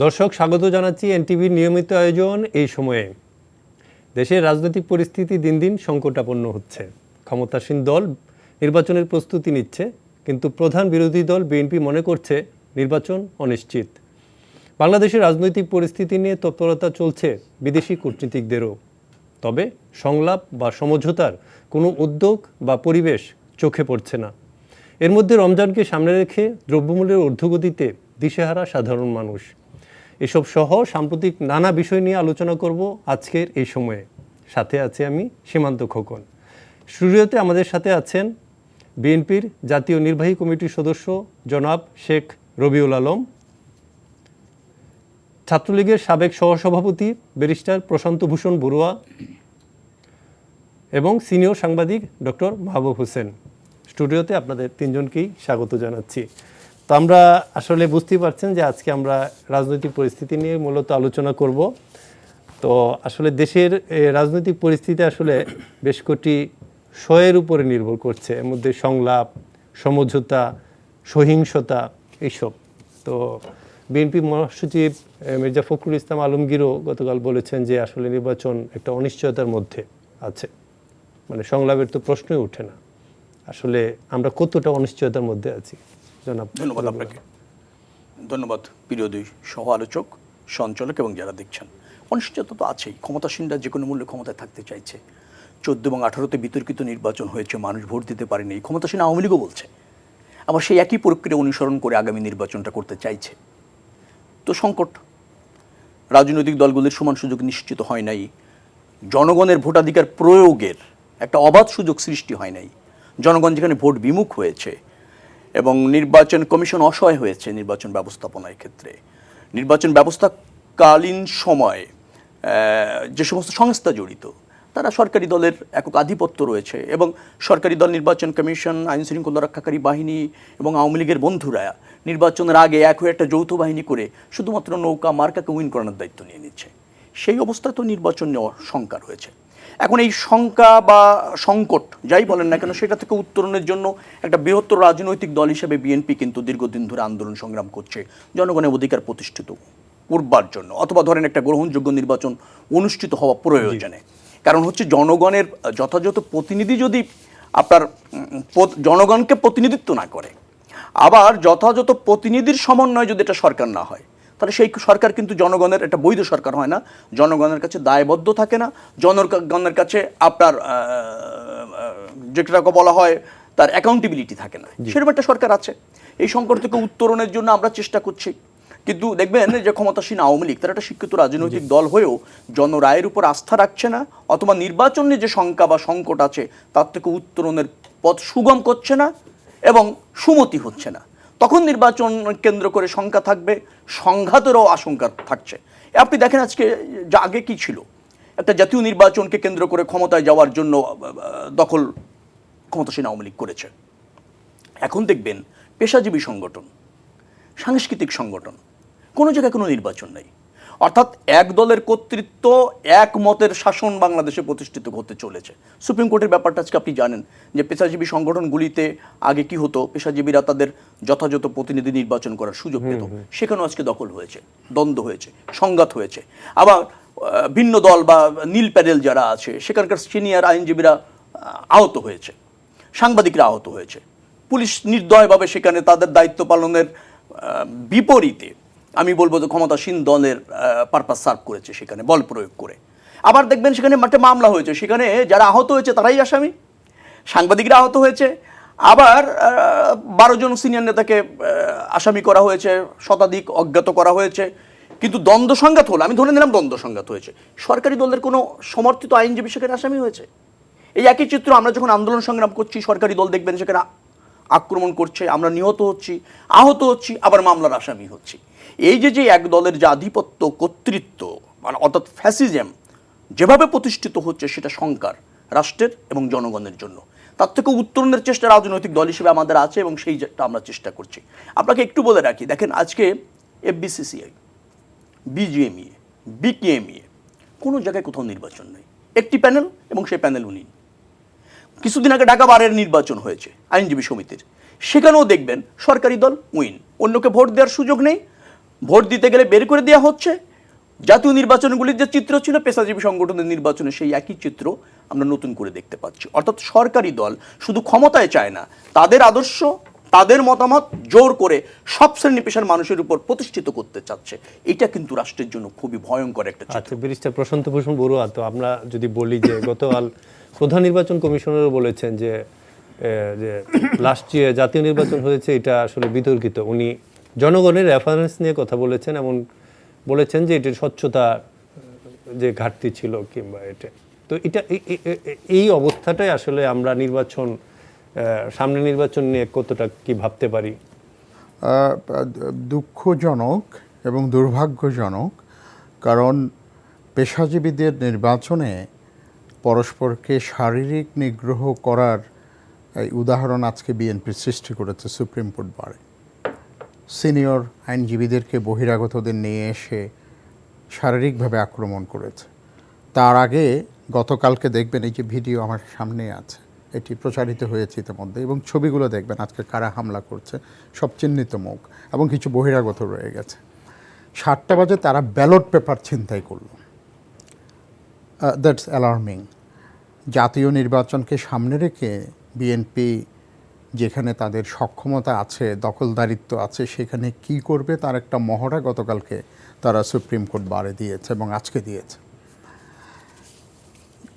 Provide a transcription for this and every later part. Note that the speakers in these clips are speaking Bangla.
দর্শক স্বাগত জানাচ্ছি এনটিভির নিয়মিত আয়োজন এই সময়ে। দেশের রাজনৈতিক পরিস্থিতি দিন দিন সংকটাপন্ন হচ্ছে। ক্ষমতাসীন দল নির্বাচনের প্রস্তুতি নিচ্ছে, কিন্তু প্রধান বিরোধী দল বিএনপি মনে করছে নির্বাচন অনিশ্চিত। বাংলাদেশের রাজনৈতিক পরিস্থিতি নিয়ে তৎপরতা চলছে বিদেশি কূটনীতিকদেরও। তবে সংলাপ বা সমঝোতার কোনো উদ্যোগ বা পরিবেশ চোখে পড়ছে না। এর মধ্যে রমজানকে সামনে রেখে দ্রব্যমূল্যের ঊর্ধ্বগতিতে দিশেহারা সাধারণ মানুষ। এসব সহ সাম্প্রতিক নানা বিষয় নিয়ে আলোচনা করব আজকের এই সময়ে। সাথে আছে আমি সীমান্ত খোকন। স্টুডিওতে আমাদের সাথে আছেন বিএনপির জাতীয় নির্বাহী কমিটির সদস্য জনাব শেখ রবিউল আলম, ছাত্রলীগের সাবেক সহসভাপতি ব্যারিস্টার প্রশান্ত ভূষণ বড়ুয়া এবং সিনিয়র সাংবাদিক ডক্টর মাহবুব হোসেন। স্টুডিওতে আপনাদের তিনজনকেই স্বাগত জানাচ্ছি। তো আমরা আসলে বুঝতেই পারছেন যে আজকে আমরা রাজনৈতিক পরিস্থিতি নিয়ে মূলত আলোচনা করব। তো আসলে দেশের রাজনৈতিক পরিস্থিতি আসলে বেশ কটি বিষয়ের উপরে নির্ভর করছে, এর মধ্যে সংলাপ, সমঝোতা, সহিংসতা এইসব। তো বিএনপি মহাসচিব মির্জা ফখরুল ইসলাম আলমগীরও গতকাল বলেছেন যে আসলে নির্বাচন একটা অনিশ্চয়তার মধ্যে আছে, মানে সংলাপের তো প্রশ্নই ওঠে না। আসলে আমরা কতটা অনিশ্চয়তার মধ্যে আছি? ধন্যবাদ আপনাকে। ধন্যবাদ প্রিয় দুই সহ আলোচক, সঞ্চালক এবং যারা দেখছেন। অনিশ্চয়তা তো আছেই। ক্ষমতাসীনরা যে কোনো মূল্যে ক্ষমতায় থাকতে চাইছে। 14 এবং 18-তে বিতর্কিত নির্বাচন হয়েছে, মানুষ ভোট দিতে পারেনি, ক্ষমতাসীন আওয়ামী লীগও বলছে। আবার সেই একই প্রক্রিয়া অনুসরণ করে আগামী নির্বাচনটা করতে চাইছে। তো সংকট, রাজনৈতিক দলগুলির সমান সুযোগ নিশ্চিত হয় নাই, জনগণের ভোটাধিকার প্রয়োগের একটা অবাধ সুযোগ সৃষ্টি হয় নাই, জনগণ যেখানে ভোট বিমুখ হয়েছে এবং নির্বাচন কমিশন অসহায় হয়েছে নির্বাচন ব্যবস্থাপনার ক্ষেত্রে। নির্বাচন ব্যবস্থাকালীন সময়ে যে সমস্ত সংস্থা জড়িত তারা সরকারি দলের একক আধিপত্য রয়েছে এবং সরকারি দল, নির্বাচন কমিশন, আইন শৃঙ্খলা রক্ষাকারী বাহিনী এবং আওয়ামী লীগের বন্ধুরা নির্বাচনের আগে এক হয়ে একটা যৌথ বাহিনী করে শুধুমাত্র নৌকা মার্কাকে উইন করানোর দায়িত্ব নিয়ে নিচ্ছে। সেই অবস্থায় তো নির্বাচন নেওয়া শঙ্কা রয়েছে। এখন এই শঙ্কা বা সংকট যাই বলেন না কেন, সেটা থেকে উত্তরণের জন্য একটা বৃহত্তর রাজনৈতিক দল হিসেবে বিএনপি কিন্তু দীর্ঘদিন ধরে আন্দোলন সংগ্রাম করছে জনগণের অধিকার প্রতিষ্ঠিত করবার জন্য, অথবা ধরেন একটা গ্রহণযোগ্য নির্বাচন অনুষ্ঠিত হওয়া প্রয়োজনে। কারণ হচ্ছে জনগণের যথাযথ প্রতিনিধি যদি আপনার জনগণকে প্রতিনিধিত্ব না করে, আবার যথাযথ প্রতিনিধির সমন্বয় যদি এটা সরকার না হয়, তাহলে সেই সরকার কিন্তু জনগণের একটা বৈধ সরকার হয় না, জনগণের কাছে দায়বদ্ধ থাকে না, জনগণের কাছে আপনার যেটাকে বলা হয় তার অ্যাকাউন্টেবিলিটি থাকে না। সেরকম একটা সরকার আছে। এই সংকট থেকে উত্তরণের জন্য আমরা চেষ্টা করছি। কিন্তু দেখবেন যে ক্ষমতাসীন আওয়ামী লীগ তারা একটা শিক্ষিত রাজনৈতিক দল হয়েও জনরায়ের উপর আস্থা রাখছে না, অথবা নির্বাচনে যে শঙ্কা বা সংকট আছে তার থেকে উত্তরণের পথ সুগম করছে না এবং সুমতি হচ্ছে না। তখন নির্বাচন কেন্দ্র করে শঙ্কা থাকবে, সংঘাতেরও আশঙ্কা থাকছে। আপনি দেখেন আজকে যা আগে কি ছিল, একটা জাতীয় নির্বাচনকে কেন্দ্র করে ক্ষমতায় যাওয়ার জন্য দখল ক্ষমতাসীন আওয়ামী লীগ করেছে। এখন দেখবেন পেশাজীবী সংগঠন, সাংস্কৃতিক সংগঠন, কোনো জায়গায় কোনো নির্বাচন নেই। অর্থাৎ এক দলের কর্তৃত্ব, এক মতের শাসন বাংলাদেশে প্রতিষ্ঠিত হতে চলেছে। সুপ্রিম কোর্টের ব্যাপারটা আজকে আপনি জানেন যে পেশাজীবী সংগঠনগুলিতে আগে কি হতো, পেশাজীবীরা তাদের যথাযথ প্রতিনিধি নির্বাচন করার সুযোগ পেত, সেখানেও আজকে দখল হয়েছে, দ্বন্দ্ব হয়েছে, সংঘাত হয়েছে। আবার ভিন্ন দল বা নীল প্যানেল যারা আছে সেখানকার সিনিয়র আইনজীবীরা আহত হয়েছে, সাংবাদিকরা আহত হয়েছে, পুলিশ নির্দয়ভাবে সেখানে তাদের দায়িত্ব পালনের বিপরীতে আমি বলবো যে ক্ষমতাসীন দলের পারপাস সার্ভ করেছে সেখানে বল প্রয়োগ করে। আবার দেখবেন সেখানে একটা মামলা হয়েছে, সেখানে যারা আহত হয়েছে তারাই আসামি, সাংবাদিকরা আহত হয়েছে। আবার 12 জন সিনিয়র নেতাকে আসামি করা হয়েছে, শতাধিক অজ্ঞাত করা হয়েছে। কিন্তু দ্বন্দ্ব সংঘাত হলো, আমি ধরে নিলাম দ্বন্দ্ব সংঘাত হয়েছে, সরকারি দলের কোনো সমর্থিত আইনজীবী সেখানে আসামি হয়েছে। এই একই চিত্র আমরা যখন আন্দোলন সংগ্রাম করছি, সরকারি দল দেখবেন সেখানে আক্রমণ করছে, আমরা নিহত হচ্ছি, আহত হচ্ছি, আবার মামলার আসামি হচ্ছি। এই যে এক দলের যে আধিপত্য, কর্তৃত্ব, মানে অর্থাৎ ফ্যাসিজম যেভাবে প্রতিষ্ঠিত হচ্ছে, সেটা শঙ্কার রাষ্ট্রের এবং জনগণের জন্য। তার থেকে উত্তরণের চেষ্টা রাজনৈতিক দল হিসেবে আমাদের আছে এবং সেইটা আমরা চেষ্টা করছি। আপনাকে একটু বলে রাখি, দেখেন আজকে এফবিসিসিআই, বিজিএমইএ, বিকেএমইএ কোনো জায়গায় কোথাও নির্বাচন নেই, একটি প্যানেল এবং সেই প্যানেল উনি। কিছুদিন আগে ঢাকা বারের নির্বাচন হয়েছে আইনজীবী সমিতির, সেখানেও দেখবেন সরকারি দল উইন, অন্যকে ভোট দেওয়ার সুযোগ নেই, ভোট দিতে গেলে বের করে দেওয়া হচ্ছে। জাতীয় নির্বাচনগুলির যে চিত্র ছিল পেশাজীবী সংগঠনের নির্বাচনে, সেই একই চিত্র আমরা নতুন করে দেখতে পাচ্ছি। অর্থাৎ সরকারি দল শুধু ক্ষমতায় চায় না, তাদের আদর্শ, তাদের মতামত জোর করে সব শ্রেণী পেশার মানুষের উপর প্রতিষ্ঠিত করতে চাচ্ছে। এটা কিন্তু রাষ্ট্রের জন্য খুবই ভয়ঙ্কর একটা চিত্র। আচ্ছা, ব্যারিস্টার প্রশান্ত ভূষণ বড়ুয়া, তো আমরা যদি বলি যে গতকাল প্রধান নির্বাচন কমিশনারও বলেছেন যে লাস্ট ইয়ার জাতীয় নির্বাচন হয়েছে, এটা আসলে বিতর্কিত। উনি জনগণের রেফারেন্স নিয়ে কথা বলেছেন, এমন বলেছেন যে এটির স্বচ্ছতা যে ঘাটতি ছিল কিংবা এটা, তো এটা এই অবস্থাটাই আসলে আমরা সামনে নির্বাচন নিয়ে কতটা কি ভাবতে পারি? দুঃখজনক এবং দুর্ভাগ্যজনক, কারণ পেশাজীবীদের নির্বাচনে পরস্পরকে শারীরিক নিগ্রহ করার এই উদাহরণ আজকে বিএনপি সৃষ্টি করেছে সুপ্রিম কোর্ট বারে। সিনিয়র আইনজীবীদেরকে বহিরাগতদের নিয়ে এসে শারীরিকভাবে আক্রমণ করেছে। তার আগে গতকালকে দেখবেন, এই যে ভিডিও আমার সামনে আছে, এটি প্রচারিত হয়েছে ইতিমধ্যে, এবং ছবিগুলো দেখবেন আজকে কারা হামলা করছে, সব চিহ্নিত মুখ, এবং কিছু বহিরাগত রয়ে গেছে। 7টা বাজে তারা ব্যালট পেপার ছিনতাই করলো। That's alarming. জাতীয় নির্বাচনকে সামনে রেখে বিএনপি যেখানে তাদের সক্ষমতা আছে, দখলদারিত্ব আছে, সেখানে কি করবে তার একটা মহড়া গতকালকে তারা সুপ্রিম কোর্ট বারে দিয়েছে এবং আজকে দিয়েছে।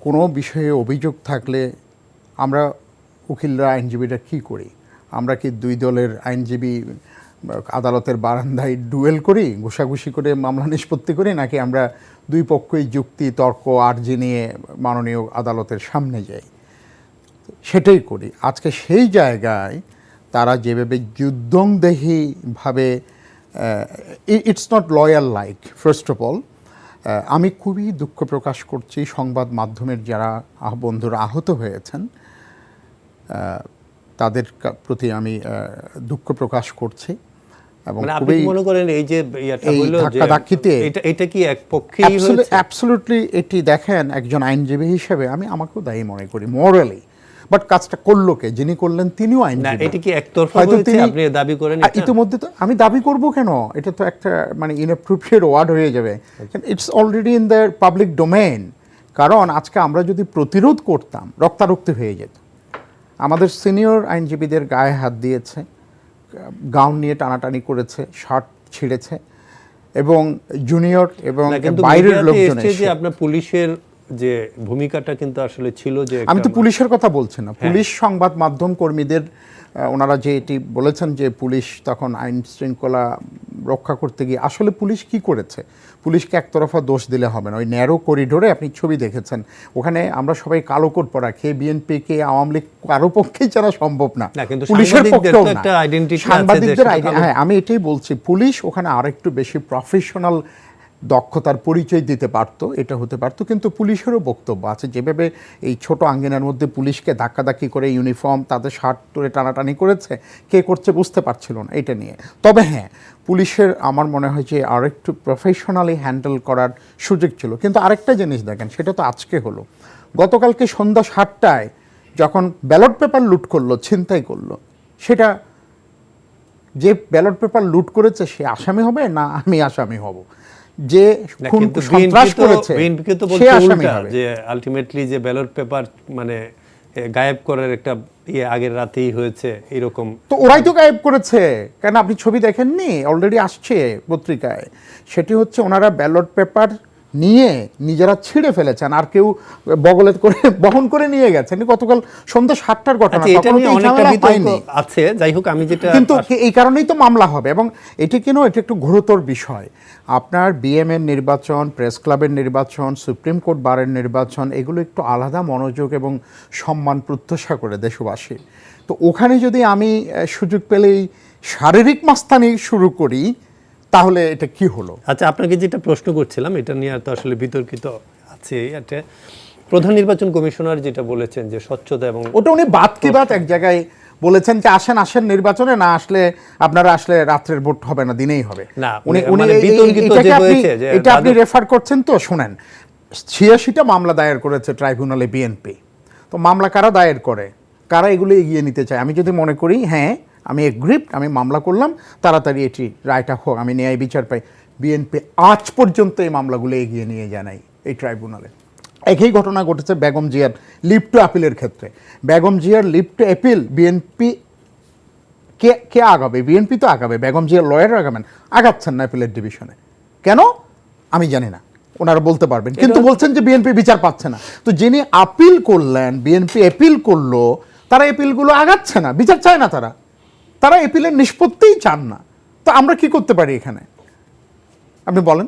কোনো বিষয়ে অভিযোগ থাকলে আমরা উকিলরা, আইনজীবীরা কি করি? আমরা কি দুই দলের আইনজীবী আদালতের বারান্দায় ডুয়েল করি, ঘুষাঘুষি করে মামলা নিষ্পত্তি করি, নাকি আমরা দুই পক্ষই যুক্তি, তর্ক, আর্জি নিয়ে মাননীয় আদালতের সামনে যাই? সেটাই করি। আজকে সেই জায়গায় তারা যেভাবে যুদ্ধংদেহীভাবে, it's not loyal like. First of all, আমি খুবই দুঃখ প্রকাশ করছি সংবাদ মাধ্যমের যারা বন্ধুরা আহত হয়েছেন, তাদের প্রতি আমি দুঃখ প্রকাশ করছি। এবং আপনি মনে করেন এই যে ধাক্কাধাক্কিতে এটা কি এক পক্ষেই হয়েছে? অ্যাবসলিউটলি। এটি দেখেন, একজন আইনজীবী হিসেবে আমি আমাকেও দায়ী মনে করি মোরালি, বাট কাজটা করলো কে? যিনি করলেন তিনিও আইনজীবী। এটা কি একতরফা হয়েছে আপনি দাবি করেন? ইতিমধ্যে তো আমি দাবি করব কেন? এটা তো একটা মানে ইনঅ্যাপ্রোপ্রিয়েট ওয়ার্ড হয়ে যাবে। It's already in the public domain. কারণ আজকে আমরা যদি প্রতিরোধ করতাম, রক্তারক্তি হয়ে যেত। আমাদের সিনিয়র আইনজীবীদের গায়ে হাত দিয়েছে, গাউন নিয়ে টানাটানি করেছে, শার্ট ছিঁড়েছে, এবং জুনিয়র এবং বাইরের লোকজন এসে, আপনার পুলিশের যে ভূমিকাটা কিন্তু আসলে ছিল যে, আমি তো পুলিশের কথা বলছি না, পুলিশ সংবাদ মাধ্যম কর্মীদের, ওনারা যে এটি বলেছেন যে পুলিশ তখন আইন শৃঙ্খলা রক্ষা করতে গিয়ে, আসলে পুলিশ কি করেছে? পুলিশকে একতরফা দোষ দিলে হবে না। ওই ন্যারো করিডোরে আপনি ছবি দেখেছেন, ওখানে আমরা সবাই কালো কোট পরা, খেয়ে বিএনপি কে আওয়ামী লীগ কারো পক্ষেই ছাড়া সম্ভব না, পুলিশের পক্ষেও না। সাংবাদিকদের হ্যাঁ, আমি এটাই বলছি, পুলিশ ওখানে আরেকটু বেশি প্রফেশনাল দক্ষতার পরিচয় দিতে পারতো, এটা হতে পারতো। কিন্তু পুলিশেরও বক্তব্য আছে, যেভাবে এই ছোট আঙ্গিনার মধ্যে পুলিশকে ধাক্কাধাক্কি করে ইউনিফর্ম, তাদের শার্ট ধরে টানাটানি করেছে, কে করছে বুঝতে পারছিল না এটা নিয়ে। তবে হ্যাঁ, পুলিশের আমার মনে হয় যে আর একটু প্রফেশনালি হ্যান্ডেল করার সুযোগ ছিল। কিন্তু আরেকটা জিনিস দেখেন, সেটা তো আজকে হলো। গতকালকে সন্ধ্যা 7টায় যখন ব্যালট পেপার লুট করলো, ছিনতাই করলো, সেটা যে ব্যালট পেপার লুট করেছে সে আসামি হবে না আমি আসামি হব? যে খুন সন্ত্রাস করেছে সে আসামি হবে। যে আলটিমেটলি যে ব্যালট পেপার মানে গায়েব করার একটা আগের রাতেই হয়েছে এরকম, তো ওরাই তো গায়েব করেছে। কেন আপনি ছবি দেখেননি? অলরেডি আসছে পত্রিকায়। সেটি হচ্ছে ওনারা ব্যালট পেপার নিয়ে নিজেরা ছিঁড়ে ফেলেছেন, আর কেউ বগলে করে বহন করে নিয়ে গেছেন। গতকাল সন্ধ্যা 7টার ঘটনা, আছে। যাই হোক, আমি যেটা কিন্তু এই কারণেই তো মামলা হবে, এবং এটি কেন, এটা একটু ঘোরতর বিষয়। আপনার বিএমএর নির্বাচন, প্রেস ক্লাবের নির্বাচন, সুপ্রিম কোর্ট বারের নির্বাচন, এগুলো একটু আলাদা মনোযোগ এবং সম্মান প্রত্যাশা করে দেশবাসী। তো ওখানে যদি আমি সুযোগ পেলেই শারীরিক মাস্তানি শুরু করি, তাহলে এটা কি হলো? আচ্ছা, আপনাকে যেটা প্রশ্ন করছিলাম এটা নিয়ে তো আসলে বিতর্কিত আছে। এটা প্রধান নির্বাচন কমিশনার যেটা বলেছেন যে স্বচ্ছতা, এবং ওটা উনি বাদ কি বাদ এক জায়গায় বলেছেন যে আসেন আসেন নির্বাচনে, না আসলে আপনারা আসলে রাত্রের ভোট হবে না, দিনেই হবে। এটা আপনি রেফার করছেন তো, শুনেন, 86টা মামলা দায়ের করেছে ট্রাইব্যুনালে বিএনপি। তো মামলা কারা দায়ের করে, কারা এগুলো এগিয়ে নিতে চায়? আমি যদি মনে করি হ্যাঁ আমি এগ্রিপ্ট, আমি মামলা করলাম, তাড়াতাড়ি এটি রায়টা হোক, আমি ন্যায় বিচার পাই। বিএনপি আজ পর্যন্ত এই মামলাগুলো এগিয়ে নিয়ে যায় নাই এই ট্রাইব্যুনালে। একই ঘটনা ঘটেছে বেগম জিয়ার লিভ টু আপিলের ক্ষেত্রে। বেগম জিয়ার লিভ টু অ্যাপিল বিএনপি কে আগাবে? বিএনপি তো আগাবে, বেগম জিয়ার লয়ার আগাবেন, আগাচ্ছেন না অ্যাপিলের ডিভিশনে। কেন আমি জানি না, ওনারা বলতে পারবেন, কিন্তু বলছেন যে বিএনপি বিচার পাচ্ছে না। তো যিনি আপিল করলেন, বিএনপি অ্যাপিল করলো, তারা অ্যাপিলগুলো আগাচ্ছে না, বিচার চায় না, তারা অ্যাপিলের নিষ্পত্তিই চান না। তো আমরা কি করতে পারি এখানে আপনি বলেন?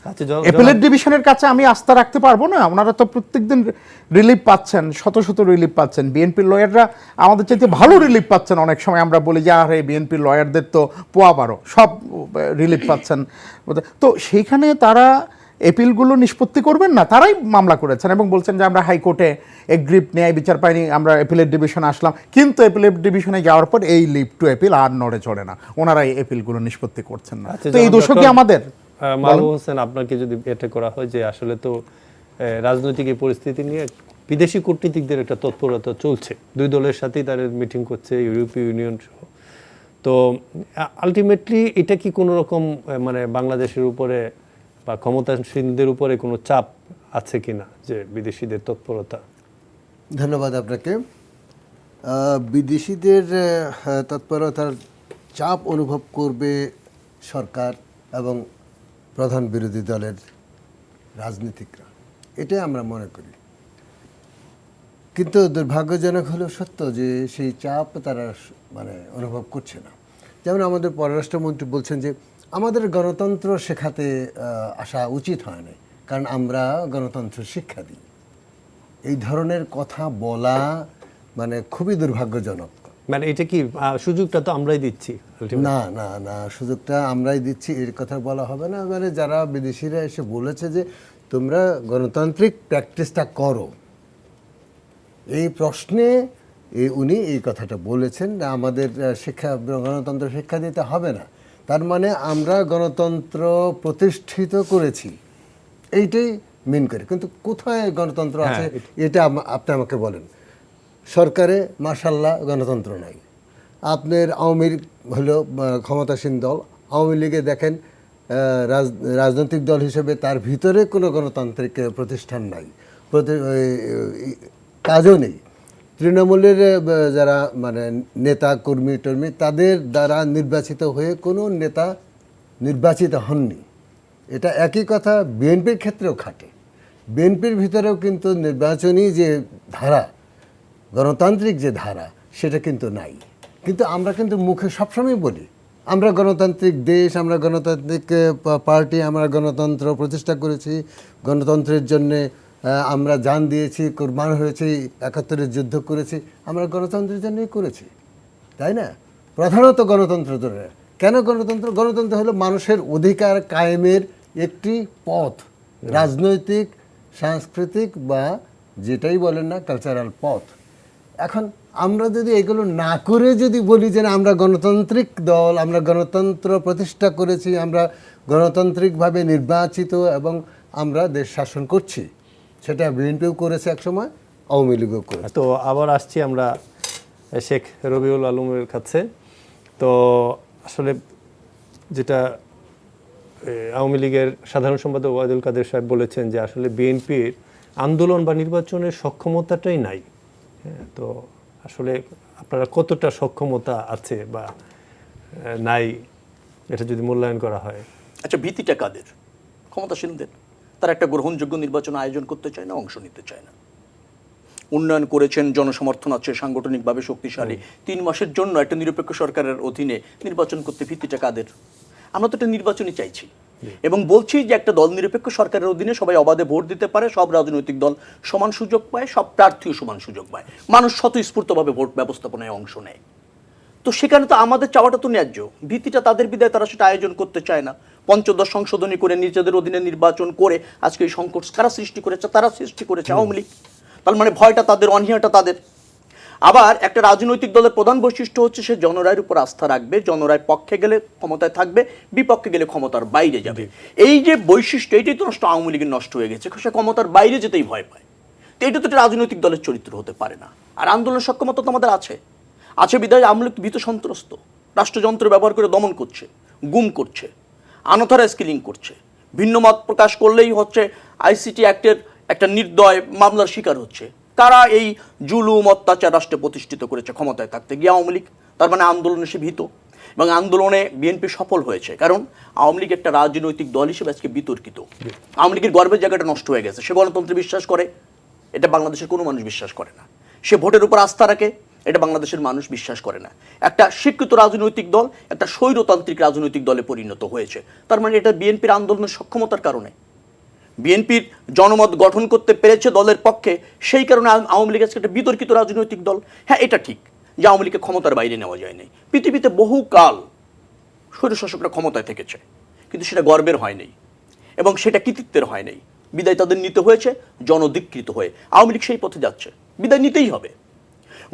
আচ্ছা, অ্যাপিলেট ডিভিশনের কাছে আমি আস্থা রাখতে পারবো না? ওনারা তো প্রত্যেকদিন রিলিফ পাচ্ছেন, শত শত রিলিফ পাচ্ছেন। বিএনপির লয়াররা আমাদের চাইতে ভালো রিলিফ পাচ্ছেন। অনেক সময় আমরা বলি যে আরে বিএনপির লয়ারদের তো পোয়া বারো, সব রিলিফ পাচ্ছেন। তো সেইখানে তারা অ্যাপিলগুলো নিষ্পত্তি করবেন না, তারাই মামলা করেছেন এবং বলছেন যে আমরা হাইকোর্টে এগ্রিপ্ট ন্যায় বিচার পাইনি, আমরা অ্যাপিলেট ডিভিশনে আসলাম। কিন্তু অ্যাপিলেট ডিভিশনে যাওয়ার পর এই লিভ টু অ্যাপিল আর নড়ে চড়ে না, ওনারা এই অ্যাপিলগুলো নিষ্পত্তি করছেন না। তো এই দোষও কি আমাদের? মাহবুব হোসেন, আপনাকে যদি এটা করা হয় যে আসলে তো রাজনৈতিক এই পরিস্থিতি নিয়ে বিদেশি কূটনীতিকদের একটা তৎপরতা চলছে, দুই দলের সাথেই তারা মিটিং করছে, ইউরোপীয় ইউনিয়ন সহ। তো আলটিমেটলি এটা কি কোনো রকম মানে বাংলাদেশের উপরে বা ক্ষমতাসীনদের উপরে কোনো চাপ আছে কিনা যে বিদেশিদের তৎপরতা? ধন্যবাদ আপনাকে। বিদেশিদের তৎপরতার চাপ অনুভব করবে সরকার এবং প্রধান বিরোধী দলের রাজনীতিকরা, এটাই আমরা মনে করি। কিন্তু দুর্ভাগ্যজনক হলেও সত্য যে সেই চাপ তারা মানে অনুভব করছে না। যেমন আমাদের পররাষ্ট্রমন্ত্রী বলছেন যে আমাদের গণতন্ত্র শেখাতে আসা উচিত হয় না, কারণ আমরা গণতন্ত্র শিক্ষা দিই। এই ধরনের কথা বলা মানে খুবই দুর্ভাগ্যজনক। মানে এটা কি সুযোগটা তো আমরাই দিচ্ছি? না না না, সুযোগটা আমরাই দিচ্ছি এর কথা বলা হবে না। মানে যারা বিদেশিরা এসে বলেছে যে তোমরা গণতান্ত্রিক প্র্যাকটিসটা করো, এই প্রশ্নে উনি এই কথাটা বলেছেন, আমাদের গণতন্ত্র শিক্ষা দিতে হবে না। তার মানে আমরা গণতন্ত্র প্রতিষ্ঠিত করেছি, এইটাই মিন করে। কিন্তু কোথায় গণতন্ত্র আছে এটা আপনি আমাকে বলেন। সরকারে মাশাআল্লাহ গণতন্ত্র নাই। আপনার আওয়ামী লীগ হলো ক্ষমতাসীন দল, আওয়ামী লীগে দেখেন রাজনৈতিক দল হিসেবে তার ভিতরে কোনো গণতান্ত্রিক প্রতিষ্ঠান নাই, কাজও নেই। তৃণমূলের যারা মানে নেতা কর্মী টর্মী, তাদের দ্বারা নির্বাচিত হয়ে কোনো নেতা নির্বাচিত হননি। এটা একই কথা বিএনপির ক্ষেত্রেও খাটে। বিএনপির ভিতরেও কিন্তু নির্বাচনী যে ধারা, গণতান্ত্রিক যে ধারা, সেটা কিন্তু নাই। কিন্তু আমরা কিন্তু মুখে সবসময় বলি আমরা গণতান্ত্রিক দেশ, আমরা গণতান্ত্রিক পার্টি, আমরা গণতন্ত্র প্রতিষ্ঠা করেছি, গণতন্ত্রের জন্যে আমরা জান দিয়েছি, কোরবান হয়েছি, ৭১-এর যুদ্ধ করেছি, আমরা গণতন্ত্রের জন্যই করেছি, তাই না? প্রধানত গণতন্ত্র ধরে। কেন গণতন্ত্র? গণতন্ত্র হলো মানুষের অধিকার কায়েমের একটি পথ, রাজনৈতিক, সাংস্কৃতিক বা যেটাই বলেন না কালচারাল পথ। এখন আমরা যদি এগুলো না করে যদি বলি যে আমরা গণতান্ত্রিক দল, আমরা গণতন্ত্র প্রতিষ্ঠা করেছি, আমরা গণতান্ত্রিকভাবে নির্বাচিত এবং আমরা দেশ শাসন করছি, সেটা বিএনপিও করেছে একসময়, আওয়ামী লীগও করেছে। তো আবার আসছি আমরা শেখ রবিউল আলমের কাছে। তো আসলে যেটা আওয়ামী লীগের সাধারণ সম্পাদক ওবায়দুল কাদের সাহেব বলেছেন যে আসলে বিএনপির আন্দোলন বা নির্বাচনের সক্ষমতাটাই নাই। হ্যাঁ, তো আসলে আপনারা কতটা সক্ষমতা আছে বা নাই, এটা যদি মূল্যায়ন করা হয়? আচ্ছা, ভীতিটা কাদের? ক্ষমতাসীনদের। তারা একটা গ্রহণযোগ্য নির্বাচন আয়োজন করতে চায় না, অংশ নিতে চায় না। উন্নয়ন করেছেন, জনসমর্থন আছে, সাংগঠনিকভাবে শক্তিশালী। ৩ মাসের জন্য একটা নিরপেক্ষ সরকারের অধীনে নির্বাচন করতে ভীতিটা কাদের? আমরা তো একটা নির্বাচনই চাইছি এবং বলছি যে একটা দল নিরপেক্ষ সরকারের অধীনে সবাই অবাধে ভোট দিতে পারে, সব রাজনৈতিক দল সমান সুযোগ পায়, সব প্রার্থীও সমান সুযোগ পায়, মানুষ স্বতঃস্ফূর্তভাবে ভোট ব্যবস্থাপনায় অংশ নেয়। তো সেখানে তো আমাদের চাওয়াটা তো ন্যায্য। ভীতিটা তাদের বিদায় তারা সেটা আয়োজন করতে চায় না। পঞ্চদশ সংশোধনী করে নিজেদের অধীনে নির্বাচন করে আজকে এই সংকট কারা সৃষ্টি করেছে? তারা সৃষ্টি করেছে, আওয়ামী লীগ। তার মানে ভয়টা তাদের, অনীহাটা তাদের। আবার একটা রাজনৈতিক দলের প্রধান বৈশিষ্ট্য হচ্ছে সে জনরায়ের উপর আস্থা রাখবে, জনরায় পক্ষে গেলে ক্ষমতায় থাকবে, বিপক্ষে গেলে ক্ষমতার বাইরে যাবে। এই যে বৈশিষ্ট্য, এইটাই তো নষ্ট, আওয়ামী লীগের নষ্ট হয়ে গেছে। সে ক্ষমতার বাইরে যেতেই ভয় পায়। তো এটা তো একটা রাজনৈতিক দলের চরিত্র হতে পারে না। আর আন্দোলন সক্ষমতা তো আমাদের আছে। আছে বিদায় আওয়ামী লীগ ভীত সন্ত্রস্ত, রাষ্ট্রযন্ত্র ব্যবহার করে দমন করছে, গুম করছে, আনঅথরাইজ কিলিং করছে, ভিন্ন মত প্রকাশ করলেই হচ্ছে আইসিটি অ্যাক্টের একটা নির্দয় মামলার শিকার হচ্ছে। কারা এই জুলুম অত্যাচার রাষ্ট্রে প্রতিষ্ঠিত করেছে ক্ষমতায় থাকতে গিয়ে? আওয়ামী লীগ। তার মানে আন্দোলনে সে ভীত, এবং আন্দোলনে বিএনপি সফল হয়েছে, কারণ আওয়ামী লীগ একটা রাজনৈতিক দল হিসেবে আজকে বিতর্কিত। আওয়ামী লীগের গর্বের জায়গাটা নষ্ট হয়ে গেছে। সে গণতন্ত্রে বিশ্বাস করে, এটা বাংলাদেশের কোনো মানুষ বিশ্বাস করে না। সে ভোটের উপর আস্থা রাখে, এটা বাংলাদেশের মানুষ বিশ্বাস করে না। একটা শিক্ষিত রাজনৈতিক দল একটা স্বৈরতান্ত্রিক রাজনৈতিক দলে পরিণত হয়েছে। তার মানে এটা বিএনপির আন্দোলনের সক্ষমতার কারণে, বিএনপির জনমত গঠন করতে পেরেছে দলের পক্ষে, সেই কারণে আওয়ামী লীগ আজকে একটা বিতর্কিত রাজনৈতিক দল। হ্যাঁ, এটা ঠিক যে আওয়ামী লীগকে ক্ষমতার বাইরে নেওয়া যায়নি। পৃথিবীতে বহুকাল স্বৈরশাসকরা ক্ষমতায় থেকেছে, কিন্তু সেটা গর্বের হয়নি এবং সেটা কৃতিত্বের হয়নি। বিদায় তাদের নিতে হয়েছে জনধিকৃত হয়ে। আওয়ামী লীগ সেই পথে যাচ্ছে, বিদায় নিতেই হবে।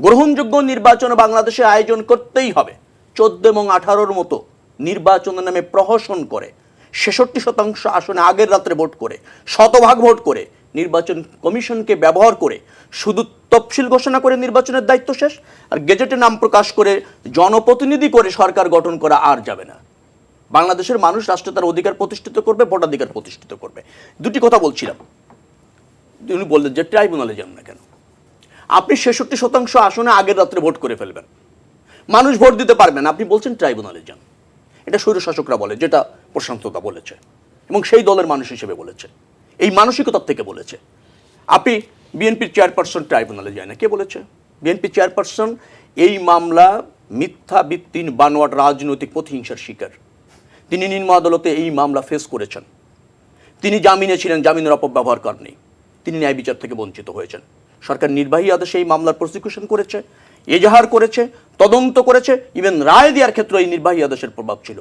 গ্রহণযোগ্য নির্বাচন বাংলাদেশে আয়োজন করতেই হবে। 14 এবং 18-র মতো নির্বাচনের নামে প্রহসন করে 66% আসনে আগের রাত্রে ভোট করে, শতভাগ ভোট করে, নির্বাচন কমিশনকে ব্যবহার করে শুধু তফসিল ঘোষণা করে নির্বাচনের দায়িত্ব শেষ, আর গেজেটে নাম প্রকাশ করে জনপ্রতিনিধি করে সরকার গঠন করা আর যাবে না। বাংলাদেশের মানুষ রাষ্ট্রে তার অধিকার প্রতিষ্ঠিত করবে, ভোটাধিকার প্রতিষ্ঠিত করবে। দুটি কথা বলছিলাম, উনি বললেন যে ট্রাইব্যুনালে যান না কেন? আপনি 66% আসনে আগের রাত্রে ভোট করে ফেলবেন, মানুষ ভোট দিতে পারবেন, আপনি বলছেন ট্রাইব্যুনালে যান। এটা স্বৈরশাসকরা বলে, যেটা প্রশান্ততা বলেছে এবং সেই দলের মানুষ হিসেবে বলেছে, এই মানসিকতার থেকে বলেছে। আপনি বিএনপির চেয়ারপারসন ট্রাইব্যুনালে যায় না, কে বলেছে? বিএনপি চেয়ারপারসন এই মামলা মিথ্যা ভিত্তিহীন বানোয়াট রাজনৈতিক প্রতিহিংসার শিকার। তিনি নিম্ন আদালতে এই মামলা ফেস করেছেন, তিনি জামিনে ছিলেন, জামিনের অপব্যবহার করেননি, তিনি ন্যায় বিচার থেকে বঞ্চিত হয়েছেন। সরকার নির্বাহী আদেশে এই মামলার প্রসিকিউশন করেছে, এজাহার করেছে, তদন্ত করেছে, ইভেন রায় দেওয়ার ক্ষেত্রে এই নির্বাহী আদেশের প্রভাব ছিল।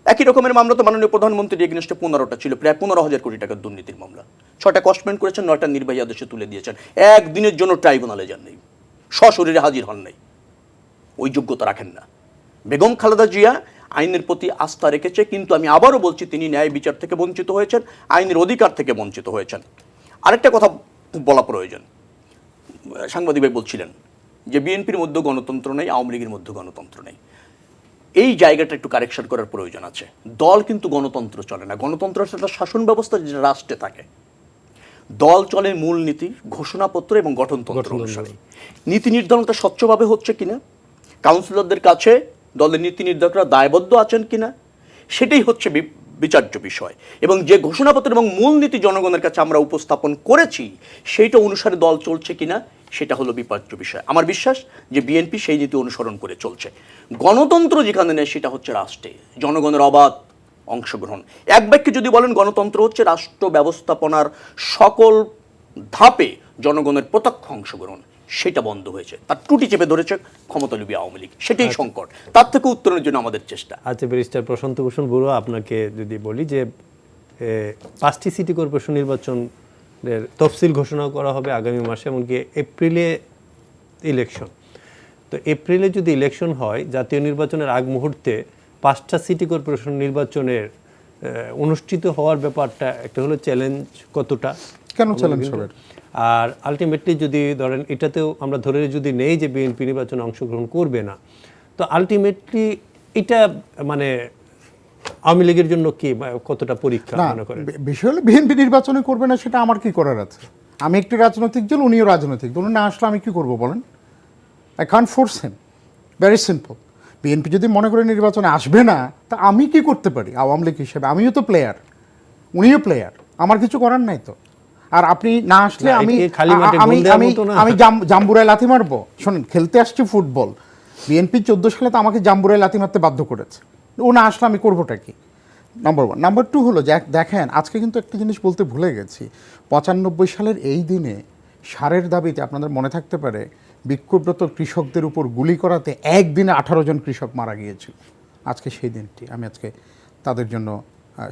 একই রকমের মামলা তো মাননীয় প্রধানমন্ত্রীর এগেনস্টে 15টা ছিল, প্রায় 15,000 কোটি টাকার দুর্নীতির মামলা। 6টা কস্টমেন্ট করেছেন, 9টা নির্বাহী আদেশে তুলে দিয়েছেন। একদিনের জন্য ট্রাইব্যুনালে যান নাই, সশরীরে হাজির হন নাই, ওই যোগ্যতা রাখেন না। বেগম খালেদা জিয়া আইনের প্রতি আস্থা রেখেছে, কিন্তু আমি আবারও বলছি তিনি ন্যায় বিচার থেকে বঞ্চিত হয়েছেন, আইনের অধিকার থেকে বঞ্চিত হয়েছেন। আরেকটা কথা বলা প্রয়োজন, সাংবাদিক ভাই বলছিলেন যে বিএনপির মধ্যে গণতন্ত্র নেই, আওয়ামী লীগের মধ্যে গণতন্ত্র নেই। এই জায়গাটা একটু কারেকশন করার প্রয়োজন আছে। দল কিন্তু গণতন্ত্র চলে না, গণতন্ত্র একটা শাসন ব্যবস্থা যেটা রাষ্ট্রে থাকে। দল চলে মূলনীতি, ঘোষণাপত্র এবং গঠনতন্ত্র অনুসারে। নীতি নির্ধারণটা স্বচ্ছভাবে হচ্ছে কিনা, কাউন্সিলরদের কাছে দলের নীতি নির্ধারকরা দায়বদ্ধ আছেন কিনা, সেটাই হচ্ছে বিচার্য বিষয়। এবং যে ঘোষণাপত্র এবং মূলনীতি জনগণের কাছে আমরা উপস্থাপন করেছি, সেইটা অনুসারে দল চলছে কিনা, সেটা হলো বিপার্য বিষয়। আমার বিশ্বাস যে বিএনপি সেই নীতি অনুসরণ করে চলছে। গণতন্ত্র যেখানে নেই সেটা হচ্ছে রাষ্ট্রে জনগণের অবাধ অংশগ্রহণ। এক বাক্যে যদি বলেন, গণতন্ত্র হচ্ছে রাষ্ট্র ব্যবস্থাপনার সকল ধাপে জনগণের প্রত্যক্ষ অংশগ্রহণ। সেটা বন্ধ হয়েছে, তার ত্রুটি চেপে ধরেছে ক্ষমতালোভী আওয়ামী লীগ। সেটাই সংকট, তার থেকে উত্তরণের জন্য আমাদের চেষ্টা। আচ্ছা, ব্যারিস্টার প্রশান্ত ভূষণ বড়ুয়া, আপনাকে যদি বলি যে 5টি সিটি কর্পোরেশন নির্বাচনের তফসিল ঘোষণা করা হবে আগামী মাসে, এমনকি এপ্রিলে ইলেকশন। তো এপ্রিলে যদি ইলেকশন হয়, জাতীয় নির্বাচনের আগ মুহূর্তে 5টা সিটি কর্পোরেশন নির্বাচনের অনুষ্ঠিত হওয়ার ব্যাপারটা একটা হলো চ্যালেঞ্জ কতটা, কেন চ্যালেঞ্জ হবে? আর আলটিমেটলি যদি ধরেন এটাতেও আমরা ধরে যদি নেই যে বিএনপি নির্বাচনে অংশগ্রহণ করবে না, তো আলটিমেটলি এটা মানে আওয়ামী লীগের জন্য কি কতটা পরীক্ষা মনে করেন? বিষয় হলো বিএনপি নির্বাচনে করবে না, সেটা আমার কি করার আছে? আমি একটি রাজনৈতিক দল, উনিও রাজনৈতিক দল, না আসলে আমি কি করব বলেন? I can't force him, very simple. BNP যদি মনে করে নির্বাচনে আসবে না, তা আমি কি করতে পারি আওয়ামী লীগ হিসেবে? আমিও তো প্লেয়ার, উনিও প্লেয়ার, আমার কিছু করার নাই তো। আর আপনি না আসলে আমি জাম্বুরায় লাথি মারবো? শোনেন, খেলতে আসছি ফুটবল, বিএনপি 14 সালে তো আমাকে জাম্বুরায় লাথি মারতে বাধ্য করেছে, ও না আসলে আমি করবোটা কি? নাম্বার 1। নাম্বার 2 হলো যে দেখেন, আজকে কিন্তু একটা জিনিস বলতে ভুলে গেছি। 95 সালের এই দিনে সারের দাবিতে আপনাদের মনে থাকতে পারে বিক্ষুব্ধ কৃষকদের উপর গুলি করাতে একদিনে 18 জন কৃষক মারা গিয়েছিল। আজকে সেই দিনটি, আমি আজকে তাদের জন্য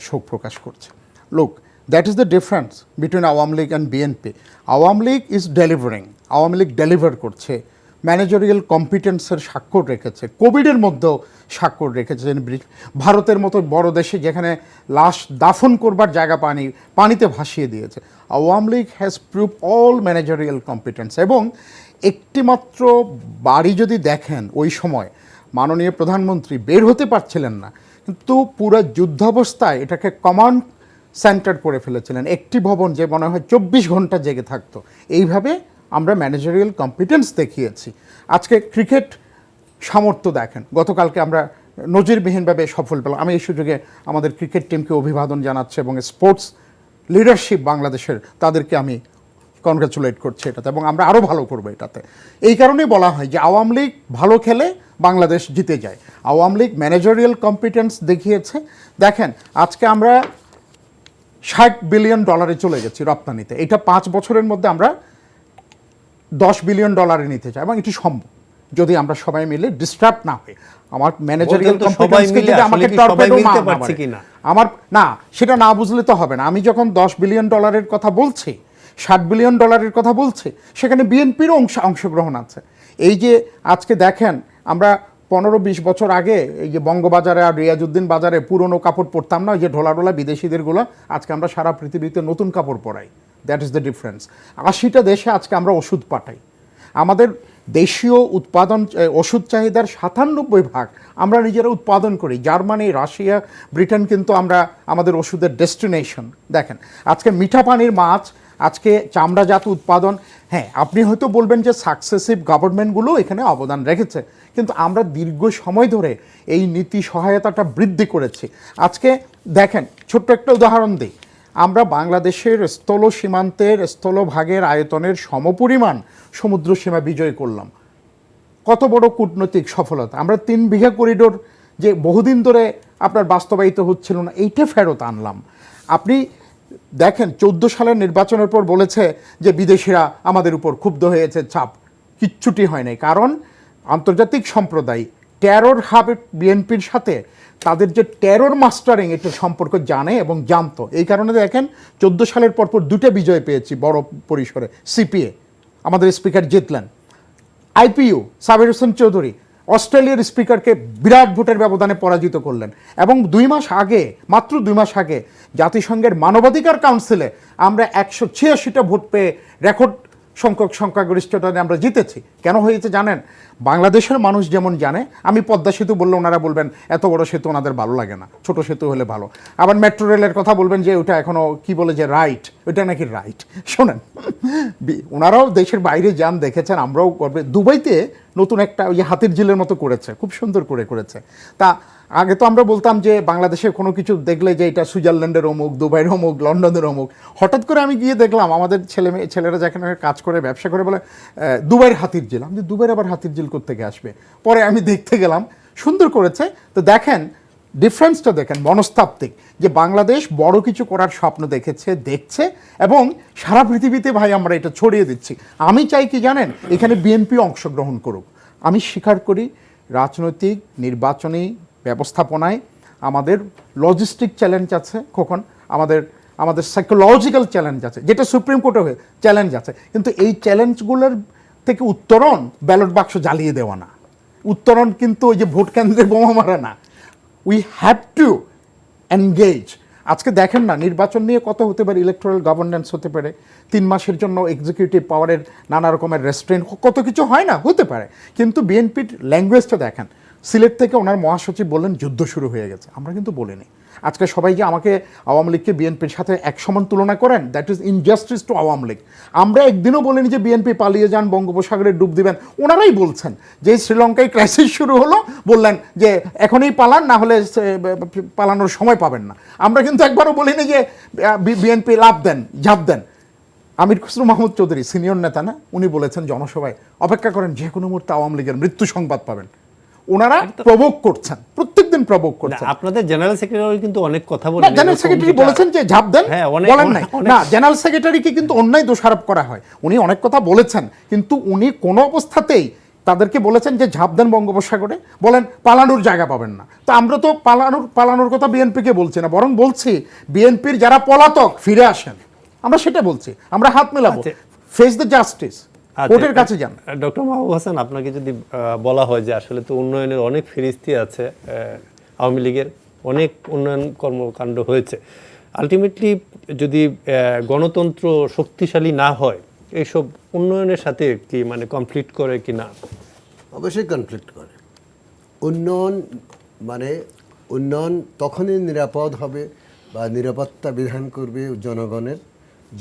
শোক প্রকাশ করছি। লোক, that is the difference between Awami League and BNP. Awami League is delivering, Awami League deliver করছে ম্যানেজারিয়াল কম্পিটেন্সের স্বাক্ষর রেখেছে, কোভিডের মধ্যেও স্বাক্ষর রেখেছেন। ভারতের মতো বড় দেশে যেখানে লাশ দাফন করবার জায়গা পানিতে ভাসিয়ে দিয়েছে। Awami League has prove all managerial competence. এবং একটিমাত্র বাড়ি যদি দেখেন, ওই সময় মাননীয় প্রধানমন্ত্রী বের হতে পারছিলেন না, কিন্তু পুরো যুদ্ধাবস্থায় এটাকে কমান্ড সেন্টার করে ফেলেছিলেন। একটি ভবন যে মনে হয় 24 ঘন্টা জেগে থাকতো। এইভাবে আমরা ম্যানেজারিয়াল কম্পিটেন্স দেখিয়েছি। আজকে ক্রিকেট সামর্থ্য দেখেন, গতকালকে আমরা নজিরবিহীনভাবে সফল পেলাম। আমি এই সুযোগে আমাদের ক্রিকেট টিমকে অভিবাদন জানাচ্ছি এবং স্পোর্টস লিডারশিপ বাংলাদেশের, তাদেরকে আমি কনগ্রাচুলেট করছি এটাতে, এবং আমরা আরও ভালো করবো এটাতে। এই কারণেই বলা হয় যে আওয়ামী লীগ ভালো খেলে বাংলাদেশ জিতে যায়। আওয়ামী লীগ ম্যানেজারিয়াল কম্পিটেন্স দেখিয়েছে। দেখেন আজকে আমরা $60 বিলিয়ন চলে গেছি রপ্তানিতে। এটা 5 বছরের মধ্যে আমরা $10 বিলিয়ন নিতে চাই, এবং এটি সম্ভব যদি আমরা সবাই মিলে ডিস্টার্ব না হই। আমার ম্যানেজারিয়াল কম্পিটেন্সকে যদি আমাকে টর্পেডো মারছে কিনা, আমার না, সেটা না বুঝলে তো হবে না। আমি যখন $10 বিলিয়ন কথা বলছি, $60 বিলিয়ন কথা বলছি, সেখানে বিএনপিরও অংশগ্রহণ আছে। এই যে আজকে দেখেন, আমরা 15-20 বছর আগে এই যে বঙ্গবাজারে আর রিয়াজউদ্দিন বাজারে পুরনো কাপড় পরতাম না, ওই যে ঢোলা বিদেশিদেরগুলো, আজকে আমরা সারা পৃথিবীতে নতুন কাপড় পরাই। That is the difference. 80টা দেশে আজকে আমরা ওষুধ পাঠাই। আমাদের দেশীয় উৎপাদন ওষুধ চাহিদার 97% আমরা নিজেরা উৎপাদন করি। জার্মানি, রাশিয়া, ব্রিটেন কিন্তু আমরা আমাদের ওষুধের ডেস্টিনেশন। দেখেন আজকে মিঠা পানির মাছ, আজকে চামড়াজাত উৎপাদন। হ্যাঁ, আপনি হয়তো বলবেন যে সাকসেসিভ গভর্নমেন্টগুলো এখানে অবদান রেখেছে, কিন্তু আমরা দীর্ঘ সময় ধরে এই নীতি সহায়তাটা বৃদ্ধি করেছি। আজকে দেখেন, ছোট্ট একটা উদাহরণ দিই, আমরা বাংলাদেশের স্থল সীমান্তের স্থলভাগের আয়তনের সমপরিমাণ সমুদ্র সীমা বিজয় করলাম। কত বড় কূটনৈতিক সফলতা! আমরা 3 বিঘা করিডোর যে বহুদিন ধরে আপনার বাস্তবায়িত হচ্ছিল না, এইটা ফেরত আনলাম। আপনি দেখেন 14 সালের নির্বাচনের পর বলেছে যে বিদেশিরা আমাদের উপর ক্ষুব্ধ হয়েছে, চাপ, কিচ্ছুটি হয় নাই। কারণ আন্তর্জাতিক সম্প্রদায় টেরর হাবে বিএনপির সাথে তাদের যে টেরর মাস্টারিং, এটা সম্পর্ক জানে এবং জানতো। এই কারণে দেখেন 14 সালের পরপর 2টা বিজয় পেয়েছি বড় পরিসরে। সিপিএ আমাদের স্পিকার জিতলেন, আইপিইউ সাবির হোসেন চৌধুরী অস্ট্রেলিয়ার স্পিকারকে বিরাট ভোটের ব্যবধানে পরাজিত করলেন, এবং 2 মাস আগে, মাত্র 2 মাস আগে জাতিসংঘের মানবাধিকার কাউন্সিলে আমরা 186টা ভোট পেয়ে রেকর্ড সংখ্যক সংখ্যাগরিষ্ঠতা আমরা জিতেছি। কেন হয়েছে জানেন? বাংলাদেশের মানুষ যেমন জানে, আমি পদ্মা সেতু বললে ওনারা বলবেন এত বড় সেতু ওনাদের ভালো লাগে না, ছোট সেতু হলে ভালো। আবার মেট্রো রেলের কথা বলবেন যে ওটা এখনো কি বলে যে রাইট, ওইটা নাকি রাইট। শোনেন, ওনারাও দেশের বাইরে যান, দেখেছেন, আমরাও করবে। দুবাইতে নতুন একটা ওই হাতির ঝিলের মতো করেছে, খুব সুন্দর করে করেছে। তা আগে তো আমরা বলতাম যে বাংলাদেশে কোনো কিছু দেখলে যে এটা সুইজারল্যান্ডের অমুক, দুবাইয়ের অমুক, লন্ডনের অমুক। হঠাৎ করে আমি গিয়ে দেখলাম আমাদের ছেলেরা যেখানে কাজ করে, ব্যবসা করে, বলে দুবাইয়ের হাতির ঝিল। আমি দুবাইয়ের আবার হাতির ঝিল কোত্থেকে আসবে? পরে আমি দেখতে গেলাম, সুন্দর করেছে। তো দেখেন ডিফারেন্সটা, দেখেন মনস্তাত্ত্বিক, যে বাংলাদেশ বড় কিছু করার স্বপ্ন দেখছে, এবং সারা পৃথিবীতে ভাই আমরা এটা ছড়িয়ে দিচ্ছি। আমি চাই কি জানেন, এখানে বিএনপি অংশগ্রহণ করুক। আমি স্বীকার করি রাজনৈতিক নির্বাচনী ব্যবস্থাপনায় আমাদের লজিস্টিক চ্যালেঞ্জ আছে, কখন আমাদের সাইকোলজিক্যাল চ্যালেঞ্জ আছে, যেটা সুপ্রিম কোর্টে হয়ে চ্যালেঞ্জ আছে। কিন্তু এই চ্যালেঞ্জগুলোর থেকে উত্তরণ ব্যালট বাক্স জ্বালিয়ে দেওয়া না, উত্তরণ কিন্তু ওই যে ভোট কেন্দ্রে বোমা মারা না। We have to engage. আজকে দেখেন না, নির্বাচন নিয়ে কত হতে পারে, ইলেকটোরাল গভর্নেন্স হতে পারে, 3 মাসের জন্য এক্সিকিউটিভ পাওয়ারের নানা রকমের রেস্ট্রেন্ট, কত কিছু হয় না, হতে পারে। কিন্তু বিএনপির ল্যাঙ্গুয়েজটা দেখেন, সিলেট থেকে ওনার মহাসচিব বললেন যুদ্ধ শুরু হয়ে গেছে, আমরা কিন্তু বলিনি। আজকে সবাই যে আমাকে আওয়ামী লীগকে বিএনপির সাথে এক সমান তুলনা করেন, that is injustice to Awami League. আমরা একদিনও বলিনি যে বিএনপি পালিয়ে যান, বঙ্গোপসাগরে ডুব দিবেন। ওনারাই বলছেন যে শ্রীলঙ্কায় ক্রাইসিস শুরু হলো, বললেন যে এখনই পালান, না হলে পালানোর সময় পাবেন না। আমরা কিন্তু একবারও বলিনি যে বিএনপি ঝাঁপ দেন। আমির খসরু মাহমুদ চৌধুরী সিনিয়র নেতা না, উনি বলেছেন জনসভায়, অপেক্ষা করেন, যে কোনো মুহূর্তে আওয়ামী লীগের মৃত্যু সংবাদ পাবেন। ওনারা প্রভোগ করছেন, প্রত্যেকদিন প্রভোগ করছেন। আপনাদের জেনারেল সেক্রেটারি কিন্তু অনেক কথা বলেন, জেনারেল সেক্রেটারি বলেছেন যে ঝাঁপ দেন, বলেন নাই না, জেনারেল সেক্রেটারিকে কিন্তু অন্যায় দোষারোপ করা হয়। উনি অনেক কথা বলেছেন, কিন্তু উনি কোনো অবস্থাতেই তাদেরকে বলেছেন যে ঝাঁপ দেন বঙ্গোপসাগরে, বলেন পালানোর জায়গা পাবেন না। তো আমরা তো পালানোর কথা বিএনপিকে বলছি না, বরং বলছি বিএনপির যারা পলাতক ফিরে আসেন, আমরা সেটা বলছি। আমরা হাত মেলাবো, ফেস দ্য জাস্টিস। কোর্টের কাছে যান। ডক্টর মাহবুব হাসান, আপনাকে যদি বলা হয় যে আসলে তো উন্নয়নের অনেক ফিরিস্তি আছে, আওয়ামী লীগের অনেক উন্নয়ন কর্মকাণ্ড হয়েছে, আলটিমেটলি যদি গণতন্ত্র শক্তিশালী না হয় এইসব উন্নয়নের সাথে কি মানে কমপ্লিট করে কি না? অবশ্যই কনফ্লিক্ট করে। উন্নয়ন মানে উন্নয়ন তখনই নিরাপদ হবে বা নিরাপত্তা বিধান করবে জনগণের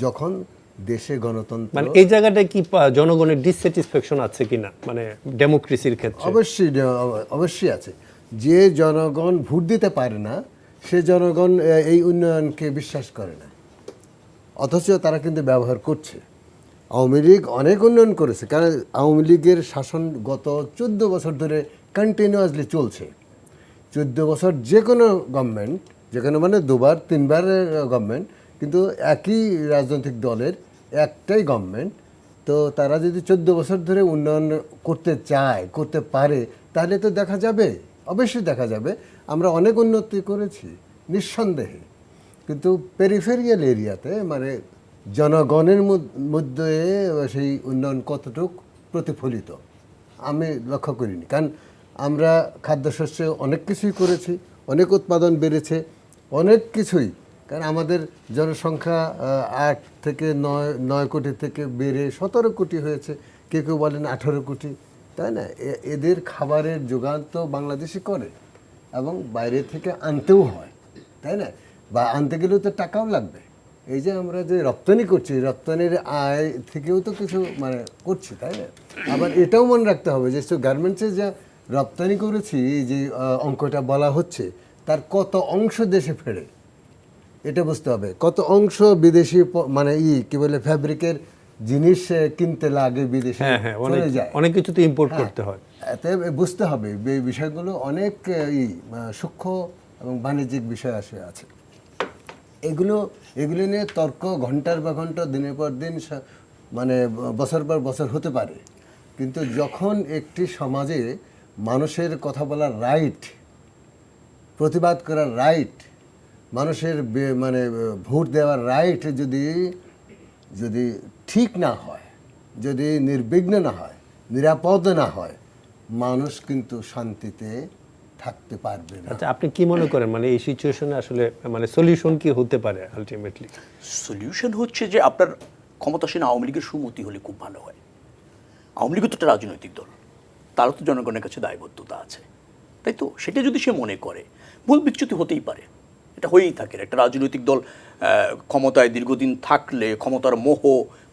যখন দেশে গণতন্ত্র, মানে এই জায়গাটায় কি জনগণের ডিসস্যাটিসফ্যাকশন আছে কিনা মানে ডেমোক্রেসির ক্ষেত্রে? অবশ্যই আছে। যে জনগণ ভোট দিতে পারে না সে জনগণ এই উন্নয়নকে বিশ্বাস করে না, অথচ তারা কিন্তু ব্যবহার করছে। আওয়ামী লীগ অনেক উন্নয়ন করেছে, কারণ আওয়ামী লীগের শাসন গত 14 বছর ধরে কন্টিনিউয়াসলি চলছে। 14 বছর যে কোনো গভর্নমেন্ট, যে কোনো মানে দুবার তিনবারের গভর্নমেন্ট, কিন্তু একই রাজনৈতিক দলের একটাই গভর্নমেন্ট, তো তারা যদি 14 বছর ধরে উন্নয়ন করতে চায়, করতে পারে, তাহলে তো দেখা যাবে, অবশ্যই দেখা যাবে আমরা অনেক উন্নতি করেছি নিঃসন্দেহে। কিন্তু পেরিফেরিয়াল এরিয়াতে মানে জনগণের মধ্যে সেই উন্নয়ন কতটুকু প্রতিফলিত আমি লক্ষ্য করিনি। কারণ আমরা খাদ্যশস্যে অনেক কিছুই করেছি, অনেক উৎপাদন বেড়েছে, অনেক কিছুই। কারণ আমাদের জনসংখ্যা 8 থেকে 9 কোটি থেকে বেড়ে 17 কোটি হয়েছে, কেউ কেউ বলেন 18 কোটি, তাই না? এদের খাবারের যোগান তো বাংলাদেশই করে এবং বাইরে থেকে আনতেও হয়, তাই না? বা আনতে গেলেও তো টাকাও লাগবে। এই যে আমরা যে রপ্তানি করছি, রপ্তানির আয় থেকেও তো কিছু মানে করছি, তাই না? আবার এটাও মনে রাখতে হবে যে গার্মেন্টসে যা রপ্তানি করেছি, যে অঙ্কটা বলা হচ্ছে, তার কত অংশ দেশে ফেরে এটা বুঝতে হবে। কত অংশ বিদেশি মানে কি বলে ফ্যাব্রিকের জিনিস কিনতে লাগে, বিদেশে চলে যায়, অনেক কিছু তো ইম্পোর্ট করতে হয়। এতে বুঝতে হবে এই বিষয়গুলো অনেক সূক্ষ্ম এবং বাণিজ্যিক বিষয় আছে। এগুলো নিয়ে তর্ক ঘন্টার বা ঘন্টা, দিনের পর দিন, মানে বছর পর বছর হতে পারে, কিন্তু যখন একটি সমাজে মানুষের কথা বলার রাইট, প্রতিবাদ করার রাইট, মানুষের মানে ভোট দেওয়ার রাইট যদি ঠিক না হয়, যদি নির্বিঘ্ন না হয়, নিরাপদ না হয়, মানুষ কিন্তু শান্তিতে থাকতে পারবে না। আচ্ছা, আপনি কি মনে করেন মানে এই সিচুয়েশনে আসলে মানে সলিউশন কি হতে পারে আলটিমেটলি? সলিউশন হচ্ছে যে আপনার ক্ষমতাসীন আওয়ামী লীগের সুমতি হলে খুব ভালো হয়। আওয়ামী লীগ তো একটা রাজনৈতিক দল, তারও তো জনগণের কাছে দায়বদ্ধতা আছে, তাই তো? সেটা যদি সে মনে করে, ভুল বিচ্যুতি হতেই পারে, এটা হয়েই থাকে। একটা রাজনৈতিক দল ক্ষমতায় দীর্ঘদিন থাকলে ক্ষমতার মোহ,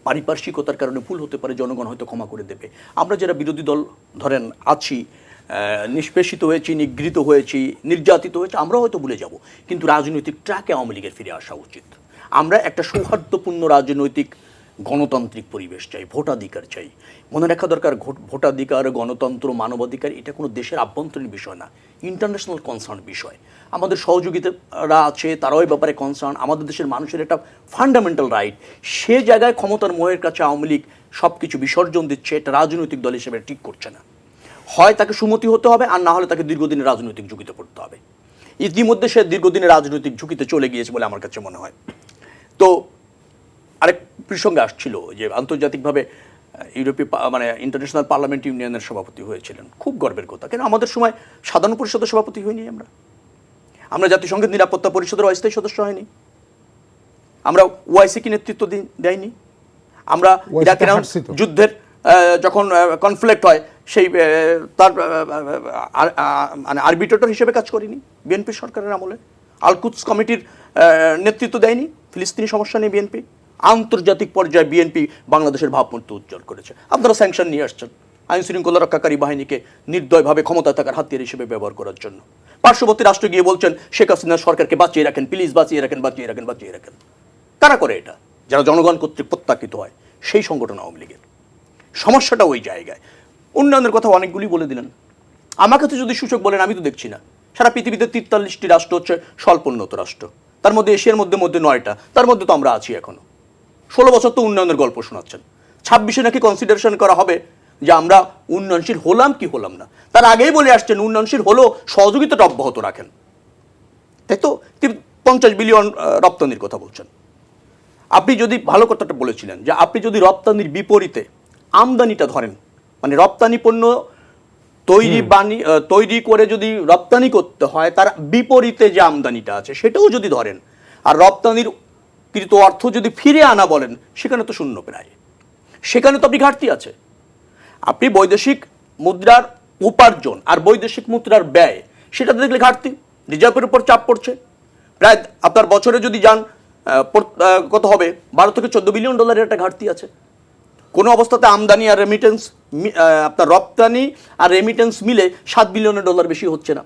পারিপার্শ্বিকতার কারণে ভুল হতে পারে, জনগণ হয়তো ক্ষমা করে দেবে। আমরা যারা বিরোধী দল ধরেন আছি, নিষ্পেষিত হয়েছি, নিগৃহীত হয়েছি, নির্যাতিত হয়েছি, আমরা হয়তো ভুলে যাব, কিন্তু রাজনৈতিক ট্র্যাকে আওয়ামী লীগের ফিরে আসা উচিত। আমরা একটা সৌহার্দ্যপূর্ণ রাজনৈতিক গণতান্ত্রিক পরিবেশ চাই, ভোটাধিকার চাই। মনে রাখা দরকার, ভোটাধিকার, গণতন্ত্র, মানবাধিকার এটা কোনো দেশের আভ্যন্তরীণ বিষয় না, ইন্টারন্যাশনাল কনসার্ন বিষয়। আমাদের সহযোগিতারা আছে, তারাও এই ব্যাপারে কনসার্ন। আমাদের দেশের মানুষের একটা ফান্ডামেন্টাল রাইট। সে জায়গায় ক্ষমতার মোহের কাছে আওয়ামী লীগ সব কিছু বিসর্জন দিচ্ছে, এটা রাজনৈতিক দল হিসেবে ঠিক করছে না। হয় তাকে সুমতি হতে হবে, আর না হলে তাকে দীর্ঘদিনের রাজনৈতিক ঝুঁকিতে পড়তে হবে। ইতিমধ্যে সে দীর্ঘদিনের রাজনৈতিক ঝুঁকিতে চলে গিয়েছে বলে আমার কাছে মনে হয়। তো আরেক প্রসঙ্গে আসছিল যে আন্তর্জাতিকভাবে ইউরোপীয় মানে ইন্টারন্যাশনাল পার্লামেন্ট ইউনিয়নের সভাপতি হয়েছিলেন, খুব গর্বের কথা। কেন আমাদের সময় সাধারণ পরিষদের সভাপতি হইনি? আমরা জাতিসংঘের নিরাপত্তা পরিষদের অস্থায়ী সদস্য হয়নি, আমরা ওআইসি নেতৃত্ব দেয়নি, আমরা ইরাকের যুদ্ধের যখন কনফ্লিক্ট হয় সেই তার মানে আরবিট্রেটর হিসেবে কাজ করিনি বিএনপি সরকারের আমলে, আল-কুদস কমিটির নেতৃত্ব দেয়নি, ফিলিস্তিনি সমস্যা নিয়ে বিএনপি। আন্তর্জাতিক পর্যায়ে বিএনপি বাংলাদেশের ভাবমূর্তি উজ্জ্বল করেছে। আপনারা স্যাংশন নিয়ে আসছেন আইন শৃঙ্খলা রক্ষাকারী বাহিনীকে নির্দয়ভাবে ক্ষমতায় থাকার হাতিয়ার হিসেবে ব্যবহার করার জন্য। পার্শ্ববর্তী রাষ্ট্র গিয়ে বলছেন শেখ হাসিনা সরকারকে বাঁচিয়ে রাখেন, প্লিজ বাঁচিয়ে রাখেন, বাঁচিয়ে রাখেন, বাঁচিয়ে রাখেন। কারা করে এটা? যারা জনগণ কর্তৃক প্রত্যাখ্যিত হয়, সেই সংগঠন আওয়ামী লীগের। সমস্যাটা ওই জায়গায়। উন্নয়নের কথা অনেকগুলি বলে দিলেন, আমার কাছে যদি সূচক বলেন আমি তো দেখছি না। সারা পৃথিবীতে 43টি রাষ্ট্র হচ্ছে স্বল্পোন্নত রাষ্ট্র, তার মধ্যে এশিয়ার মধ্যে 9টা, তার মধ্যে তো আমরা আছি এখনো। 16 বছর তো উন্নয়নের গল্প শোনাচ্ছেন, 26-এ নাকি কনসিডারেশন করা হবে যে আমরা উন্নয়নশীল হলাম কি হলাম না। তার আগেই বলে আসছেন উন্নয়নশীল হলো, সহযোগিতাটা অব্যাহত রাখেন, তাই তো? 50 বিলিয়ন রপ্তানির কথা বলছেন। আপনি যদি ভালো কথাটা বলেছিলেন যে আপনি যদি রপ্তানির বিপরীতে আমদানিটা ধরেন, মানে রপ্তানি পণ্য তৈরি করে যদি রপ্তানি করতে হয়, তার বিপরীতে যে আমদানিটা আছে সেটাও যদি ধরেন, আর রপ্তানির কৃত অর্থ যদি ফিরে আনা বলেন, সেখানে তো শূন্য প্রায়, সেখানে তো আপনি ঘাটতি আছে। আপনি বৈদেশিক মুদ্রার উপার্জন আর বৈদেশিক মুদ্রার ব্যয়, সেটা দেখলে ঘাটতি, রিজার্ভের উপর চাপ পড়ছে। প্রায় আপনার বছরে যদি যান কত হবে, 12 থেকে 14 বিলিয়ন ডলারের একটা ঘাটতি আছে। কোনো অবস্থাতে আমদানি আর রেমিটেন্স, আপনার রপ্তানি আর রেমিটেন্স মিলে 7 বিলিয়ন ডলার বেশি হচ্ছে না।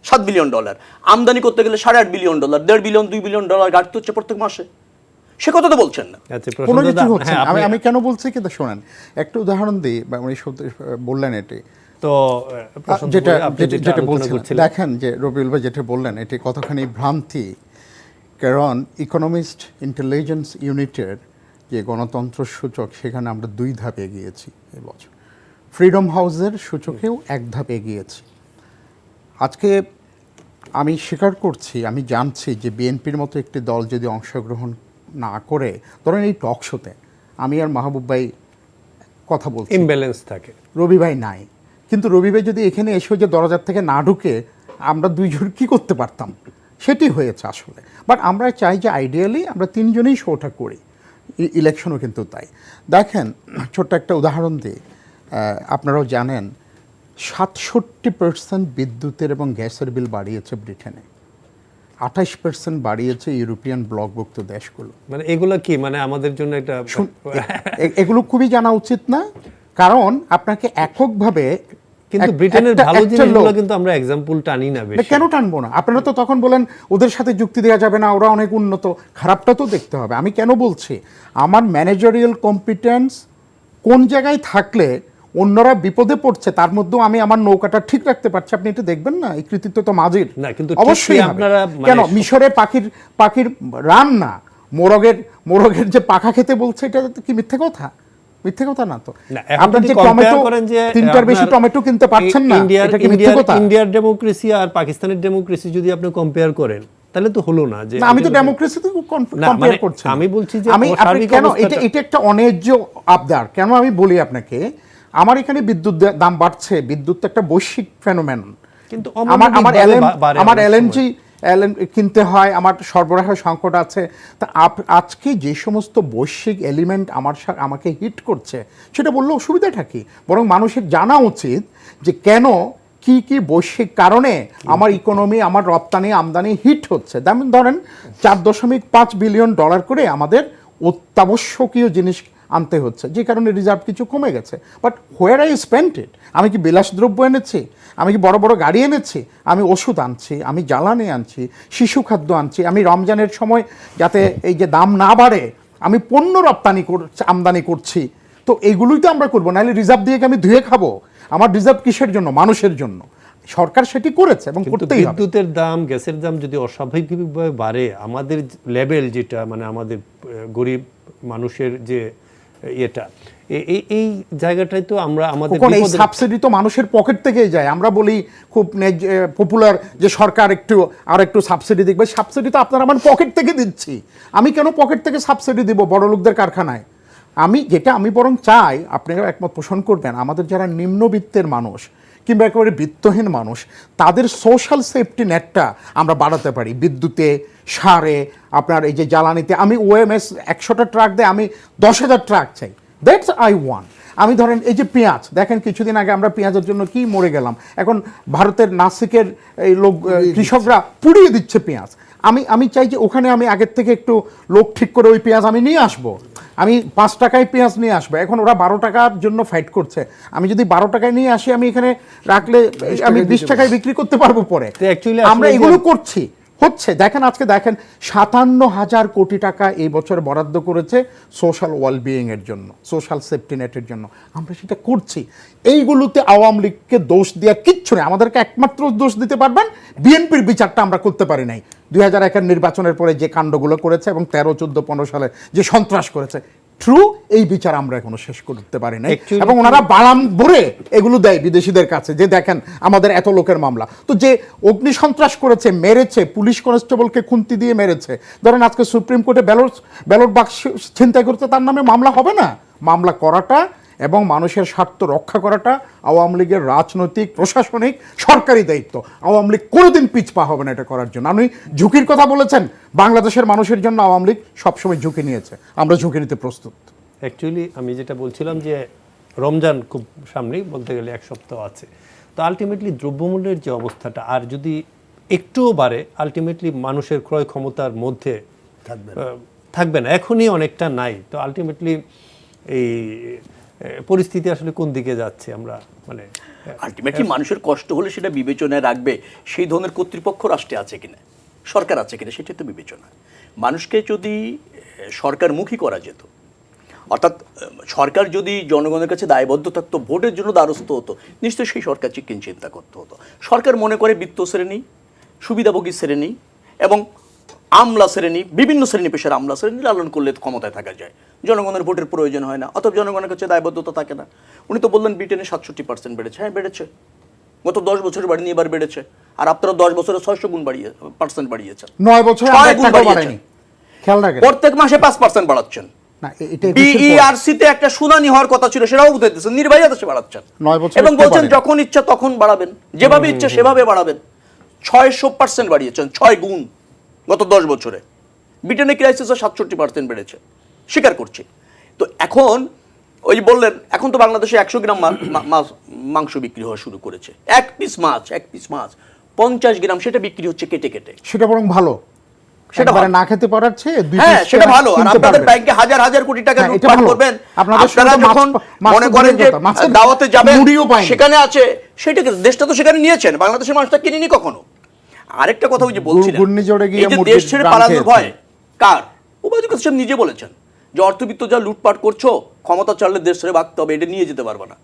7 বিলিয়ন ডলার আমদানি করতে গেলে 8.5 billion dollar, 1.5 billion 2 billion dollar ঘাটতি হচ্ছে প্রত্যেক মাসে। সে কথা তো বলছেন না। আচ্ছা, কোনো কিছু প্রসন্ন দা, হচ্ছে হ্যাঁ, না। আমি কেন বলছি কিন্তু শোনেন, একটা উদাহরণ দিই, উনি বললেন এটি, তো প্রসন্ন যেটা ভাই, আপনি যেটা যেটা আলোচনা বলছিলেন, করছিলেন। দেখেন যে রবিউল ভাই যেটা বললেন এটি কতখানি ভ্রান্তি। কারণ ইকোনমিস্ট ইন্টেলিজেন্স ইউনিটের যে গণতন্ত্র সূচক, সেখানে আমরা 2 ধাপ এগিয়েছি এবছর। ফ্রিডম হাউসের সূচকেও 1 ধাপ এগিয়েছি। আজকে আমি স্বীকার করছি, আমি জানছি যে বিএনপির মতো একটি দল যদি অংশগ্রহণ না করে, ধরেন এই টক শোতে আমি আর মাহবুব ভাই কথা বলছি, ইমব্যালেন্স থাকে, রবি ভাই নাই, কিন্তু রবি ভাই যদি এখানে এসে যে দরজার থেকে না ঢুকে, আমরা 2 জন কী করতে পারতাম, সেটি হয়েছে আসলে। বাট আমরা চাই যে আইডিয়ালি আমরা 3 জনেই শোটা করি, ইলেকশনও কিন্তু তাই। দেখেন, ছোট্ট একটা উদাহরণ দিই, আপনারাও জানেন 67% বিদ্যুতের এবং গ্যাসের বিল বাড়িয়েছে ব্রিটেনে, 28% বাড়িয়েছে ইউরোপিয়ান ব্লকভুক্ত দেশগুলো। মানে এগুলা কি, মানে আমাদের জন্য একটা এগুলো খুবই জানা উচিত না, কারণ আপনাকে এককভাবে কিন্তু ব্রিটেনের ভালো জিনিসগুলো কিন্তু আমরা এক্সাম্পল টানি না বেশি। কেন টানবো না? আপনারা তো তখন বলেন ওদের সাথে যুক্তি দেওয়া যাবে না, ওরা অনেক উন্নত, খারাপটা তো দেখতে হবে। আমি কেন বলছি, আমার ম্যানেজারিয়াল কম্পিটেন্স কোন জায়গায় থাকলে অন্যরা বিপদে পড়ছে, তার মধ্যেও আমি আমার নৌকাটা ঠিক রাখতে পারছি, আপনি এটা দেখবেন না? এই কৃতিত্ব তো মাঝির না, কিন্তু অবশ্যই ঠিকই আপনারা কেন মিশরে পাখির রান না, মোরগের যে পাখা খেতে বলছে, এটা কি মিথ্যে কথা? মিথ্যে কথা না তো। আপনার যে টমেটো 3টার বেশি টমেটো কিনতে পারছেন না, এটা কি মিথ্যে কথা? ইন্ডিয়ার ডেমোক্রেসি আর পাকিস্তানের ডেমোক্রেসি যদি আপনি কম্পেয়ার করেন, তাহলে তো হলো না। যে আমি তো ডেমোক্রেসিতে কম্পেয়ার করছি, আমি বলছি যে আপনি কেন এটা একটা অন্যায্য আবদার। কেন আমি বলি আপনাকে, আমার এখানে বিদ্যুৎ দাম বাড়ছে, বিদ্যুৎ তো একটা বৈশ্বিক ফেনোমেনন, কিন্তু আমার এলএনজি কিনতে হয়, আমার সরবরাহ সংকট আছে। তা আজকে যে সমস্ত বৈশ্বিক এলিমেন্ট আমাকে হিট করছে, সেটা বললে অসুবিধাটা কি? বরং মানুষের জানা উচিত যে কেন, কি কি বৈশ্বিক কারণে আমার ইকোনমি, আমার রপ্তানি আমদানি হিট হচ্ছে। ধরেন 4.5 বিলিয়ন ডলার করে আমাদের অত্যাবশ্যকীয় জিনিস আনতে হচ্ছে, যে কারণে রিজার্ভ কিছু কমে গেছে। বাট হোয়ার আই স্পেন্ট ইট? আমি কি বিলাসদ্রব্য এনেছি? আমি কি বড় বড় গাড়ি এনেছি? আমি ওষুধ আনছি, আমি জ্বালানি আনছি, শিশু খাদ্য আনছি, আমি রমজানের সময় যাতে এই যে দাম না বাড়ে আমি পণ্য আমদানি করছি। তো এইগুলোই তো আমরা করবো, নাহলে রিজার্ভ দিয়ে আমি ধুয়ে খাবো? আমার রিজার্ভ কিসের জন্য? মানুষের জন্য। সরকার সেটি করেছে এবং করতেই হবে। বিদ্যুতের দাম, গ্যাসের দাম যদি অস্বাভাবিকভাবে বাড়ে, আমাদের লেভেল যেটা, মানে আমাদের গরিব মানুষের যে এটা, এই জায়গাটাই তো আমরা আমাদের এই সাবসিডি তো মানুষের পকেট থেকেই যায়। আমরা বলি খুব পপুলার যে সরকার আর একটু সাবসিডি দেখবে, সাবসিডি তো আপনারা আমার পকেট থেকে দিচ্ছি। আমি কেন পকেট থেকে সাবসিডি দিব বড় লোকদের কারখানায়? আমি বরং চাই, আপনারা একমত পোষণ করবেন, আমাদের যারা নিম্নবিত্তের মানুষ কিংবা একেবারে বিত্তহীন মানুষ, তাদের সোশ্যাল সেফটি নেটটা আমরা বাড়াতে পারি। বিদ্যুতে, সারে, আপনার এই যে জ্বালানিতে। আমি ওএমএস 100টা ট্রাক দেয়, আমি 10,000 ট্রাক চাই। That's I want. আমি ধরেন এই যে পেঁয়াজ, দেখেন কিছুদিন আগে আমরা পেঁয়াজের জন্য কি মরে গেলাম, এখন ভারতের নাসিকের এই কৃষকরা পুড়িয়ে দিচ্ছে পেঁয়াজ। আমি চাই যে ওখানে আমি আগের থেকে একটু লোক ঠিক করে ওই পেঁয়াজ আমি নিয়ে আসবো, আমি 5 টাকায় পেঁয়াজ নিয়ে আসবো। এখন ওরা 12 টাকার জন্য ফাইট করছে, আমি যদি 12 টাকায় নিয়ে আসি, আমি এখানে রাখলে আমি 20 টাকায় বিক্রি করতে পারবো পরে। আমরা এগুলো করছি, হচ্ছে। দেখেন আজকে দেখেন 57,000 কোটি টাকা এই বছর বরাদ্দ করেছে সোশ্যাল ওয়েলবিইং এর জন্য, সোশ্যাল সেফটি নেটের জন্য। আমরা সেটা করছি। এইগুলোতে আওয়ামী লীগকে দোষ দেওয়া কিচ্ছু নেই। আমাদেরকে একমাত্র দোষ দিতে পারবেন বিএনপির বিচারটা আমরা করতে পারি নাই। 2001-এর নির্বাচনের পরে যে কাণ্ডগুলো করেছে এবং 13, 14, 15 সালে যে সন্ত্রাস করেছে, ট্রু, এই বিচার আমরা এখনো শেষ করতে পারি নাই। এবং ওনারা বালাম ভরে এগুলো দেয় বিদেশিদের কাছে, যে দেখেন আমাদের এত লোকের মামলা। তো যে অগ্নি সন্ত্রাস করেছে, মেরেছে, পুলিশ কনস্টেবলকে খুন্তি দিয়ে মেরেছে, ধরেন আজকে সুপ্রিম কোর্টে ব্যালট বাক্স ছিনতাই করতে, তার নামে মামলা হবে না? মামলা করাটা এবং মানুষের স্বার্থ রক্ষা করাটা আওয়ামী লীগের রাজনৈতিক, প্রশাসনিক, সরকারি দায়িত্ব। আওয়ামী লীগ কোনোদিন পিছপা হবে না এটা করার জন্য। আপনি ঝুঁকির কথা বলেছেন, বাংলাদেশের মানুষের জন্য আওয়ামী লীগ সবসময় ঝুঁকি নিয়েছে, আমরা ঝুঁকি নিতে প্রস্তুত। অ্যাকচুয়ালি আমি যেটা বলছিলাম যে রমজান খুব সামনেই, বলতে গেলে এক সপ্তাহ আছে, তো আলটিমেটলি দ্রব্যমূল্যের যে অবস্থাটা আর যদি একটুও বাড়ে, আলটিমেটলি মানুষের ক্রয় ক্ষমতার মধ্যে থাকবে না, এখনই অনেকটা নাই। তো আলটিমেটলি এই পরিস্থিতি আসলে কোন দিকে যাচ্ছে আমরা মানে আলটিমেটলি মানুষের কষ্ট হলে সেটা বিবেচনায় রাখবে সেই ধরনের কর্তৃপক্ষ রাষ্ট্রে আছে কিনা, সরকার আছে কিনা, সেটাই তো বিবেচনা। মানুষকে যদি সরকারমুখী করা যেত, অর্থাৎ সরকার যদি জনগণের কাছে দায়বদ্ধ থাকতো, ভোটের জন্য দ্বারস্থ হতো, নিশ্চয়ই সেই সরকার চিন্তা করতে হতো। সরকার মনে করে বিত্ত শ্রেণী, সুবিধাভোগী শ্রেণী এবং আমলা শ্রেণী, বিভিন্ন শ্রেণী পেশার আমলা শ্রেণী লালন করলে ক্ষমতায় থাকা যায়, জনগণের ভোটের প্রয়োজন হয় না, অথবা জনগণের কাছে দায়বদ্ধতা থাকে না। উনি তো বললেন ব্রিটেনে 67% বেড়েছে। হ্যাঁ বেড়েছে, গত 10 বছরের বাড়িনি, এবার বেড়েছে। আর আপনারা 10 বছরে 600 গুণ পার্সেন্ট বাড়িয়েছেন, 9 বছরে 6 গুণ বাড়িয়েছেন, খেয়াল রাখেন প্রত্যেক মাসে 5% বাড়াচ্ছেন। বিইআরসিতে একটা শুনানি হওয়ার কথা ছিল, সেটাও বুঝতে দিচ্ছেন, নির্বাহী আদেশে বাড়াচ্ছেন এবং বলছেন যখন ইচ্ছা তখন বাড়াবেন, যেভাবে ইচ্ছা সেভাবে বাড়াবেন। 600% বাড়িয়েছেন, 6 গুণ গত 10 বছরে। ব্রিটেনে ক্রাইসিসে 67% বেড়েছে, স্বীকার করছি। তো এখন ওই বললেন এখন তো বাংলাদেশে 100 গ্রাম মাংস বিক্রি হওয়া শুরু করেছে, এক পিস মাছ 50 গ্রাম, সেটা বিক্রি হচ্ছে কেটে কেটে। সেটা বরং ভালো, সেটা না খেতে পারার চেয়ে হ্যাঁ সেটা ভালো। আর আপনাদের ব্যাংকে হাজার হাজার কোটি টাকা লুটপাট করবেন, আপনারা যখন মনে করেন যে দাওয়াতে যাবেন সেখানে আছে, সেটাকে দেশটা তো সেখানে নিয়েছেন, বাংলাদেশের মানুষটা কিনেনি কখনো। আরেকটা কথা ওই যে বলছিলেন, এই যে দেশ ছেড়ে পালানোর ভয় কার, ওবায়দুল কাদের সাহেব নিজে বলেছেন যে অর্থবিত্ত যা লুটপাট করছো, ক্ষমতা ছাড়লে দেশ ছেড়ে ভাগতে হবে, এটা নিয়ে যেতে পারবে না।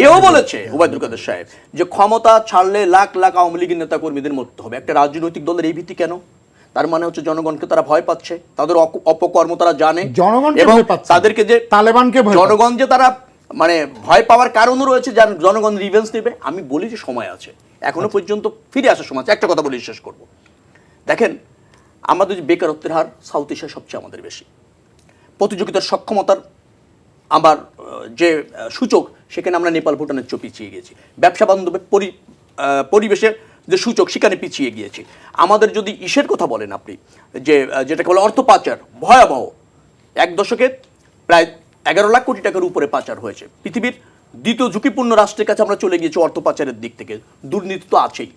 এও বলেছে ওবায়দুল কাদের সাহেব যে ক্ষমতা ছাড়লে লাখ লাখ আওয়ামী লীগের নেতা কর্মীদের মরতে হবে। একটা রাজনৈতিক দলের এই ভীতি কেন? তার মানে হচ্ছে জনগণকে তারা ভয় পাচ্ছে, তাদের অপকর্ম তারা জানে, এবং তাদেরকে যে তালেবানকে জনগণ যে তারা মানে ভয় পাওয়ার কারণও রয়েছে, যার জনগণ রিভেঞ্জ নেবে। আমি বলি যে সময় আছে, এখনো পর্যন্ত ফিরে আসার সময় আছে। একটা কথা বলে শেষ করব, দেখেন আমাদের যে বেকারত্বের হার সাউথ এশিয়ায় সবচেয়ে আমাদের বেশি, প্রতিযোগিতার সক্ষমতার আমার যে সূচক, সেখানে আমরা নেপাল ভুটানের চেয়ে পিছিয়ে গেছি। ব্যবসা বান্ধবের পরিবেশের যে সূচক, সেখানে পিছিয়ে গিয়েছি। আমাদের যদি ইসের কথা বলেন আপনি, যে যেটাকে বলে অর্থ পাচার, ভয়াবহ, 1 দশকে প্রায় 11 লাখ কোটি টাকার উপরে পাচার হয়েছে। পৃথিবীর দ্বিতীয় ঝুঁকিপূর্ণ রাষ্ট্রের কাছে আমরা চলে গিয়েছি অর্থ পাচারের দিক থেকে। দুর্নীতি তো আছেই।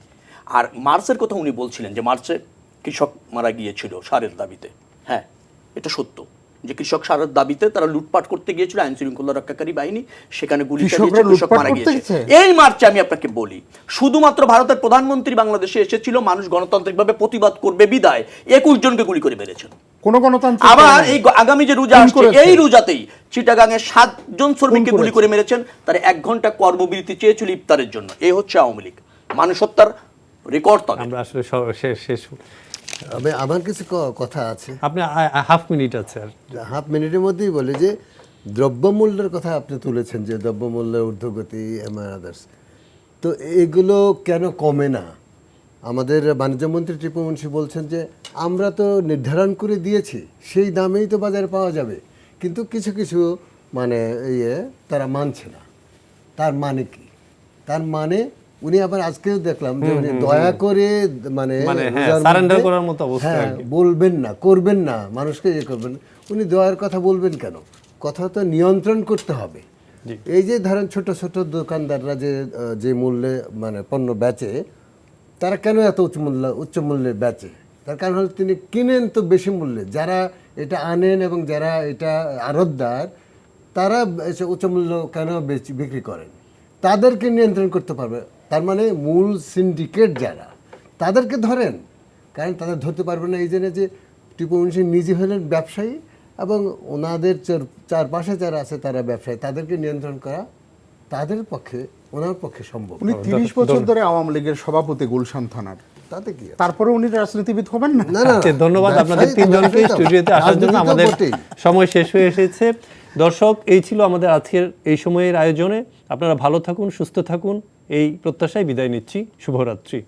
আর মার্চের কথা উনি বলছিলেন যে মার্চে কৃষক মারা গিয়েছিল সারের দাবিতে। হ্যাঁ এটা সত্য যে কৃষক সারের দাবিতে তারা লুটপাট করতে গিয়েছিল, আইন শৃঙ্খলা রক্ষাকারী বাহিনী সেখানে গুলি চালিয়েছে, কৃষক মারা গিয়েছে। এই মার্চে আমি আপনাকে বলি, শুধুমাত্র ভারতের প্রধানমন্ত্রী বাংলাদেশে এসেছিল মানুষ গণতান্ত্রিকভাবে প্রতিবাদ করবে বিদায় 21 জনকে গুলি করে মেরেছেন। কোন গণতন্ত্র আবার এই আগামী যে রোজা আসছে, এই রোজাতেই চিটাগাংয়ে 7 জন শ্রমিককে গুলি করে মেরেছেন। তারা 1 ঘন্টা কর্মবিরতি চেয়েছিল ইফতারের জন্য। এই হচ্ছে আওয়ামী লীগ, মানুষ হত্যার রেকর্ড। আমরা আসলে শেষ আমার কিছু কথা আছে, আপনি হাফ মিনিট আছে, আর হাফ মিনিটের মধ্যেই বলে যে দ্রব্যমূল্যের কথা আপনি তুলেছেন, যে দ্রব্যমূল্যের ঊর্ধ্বগতি এমআর আদার্স, তো এগুলো কেন কমে না? আমাদের বাণিজ্যমন্ত্রী টিপু মুন্সি বলছেন যে আমরা তো নির্ধারণ করে দিয়েছি, সেই দামেই তো বাজারে পাওয়া যাবে, কিন্তু কিছু কিছু মানে তারা মানছে না। তার মানে কি? তার মানে উনি আবার আজকেও দেখলাম যে উনি দয়া করে মানে সারেন্ডার করার মতো অবস্থা, বলবেন না, করবেন না, মানুষকে করবেন। উনি দয়ার কথা বলবেন কেন? কথা তো নিয়ন্ত্রণ করতে হবে। এই যে ধরেন ছোট ছোট দোকানদাররা যে মূল্যে মানে পণ্য বেচে, তারা কেন এত উচ্চ মূল্যে বেচে? তার কারণ হলো তিনি কিনেন তো বেশি মূল্যে, যারা এটা আনেন এবং যারা এটা আড়তদার, তারা উচ্চ মূল্য কেন বিক্রি করেন? তাদেরকে নিয়ন্ত্রণ করতে পারবে। তার মানে মূল সিন্ডিকেট যারা, তাদেরকে ধরেন, কারণ তাদের ধরতে পারবে না। এই জন্য যে টিপু মুন্সি নিজে হলেন ব্যবসায়ী এবং ওনাদের চারপাশে যারা আছে তারা ব্যবসায়ী, তাদেরকে নিয়ন্ত্রণ করা তাদের পক্ষে, ওনার পক্ষে সম্ভব। উনি 30 বছর ধরে আওয়ামী লীগের সভাপতি গুলশান থানার, তাতে কি তারপরে উনি রাজনীতিবিদ হবেন না? ধন্যবাদ আপনাদের 3 জনকে স্টুডিওতে আসার জন্য। আমাদের সময় শেষ হয়ে এসেছে। দর্শক, এই ছিল আমাদের আজকের এই সময়ের আয়োজনে। আপনারা ভালো থাকুন, সুস্থ থাকুন, এই প্রত্যাশায় বিদায় নিচ্ছি। শুভরাত্রি।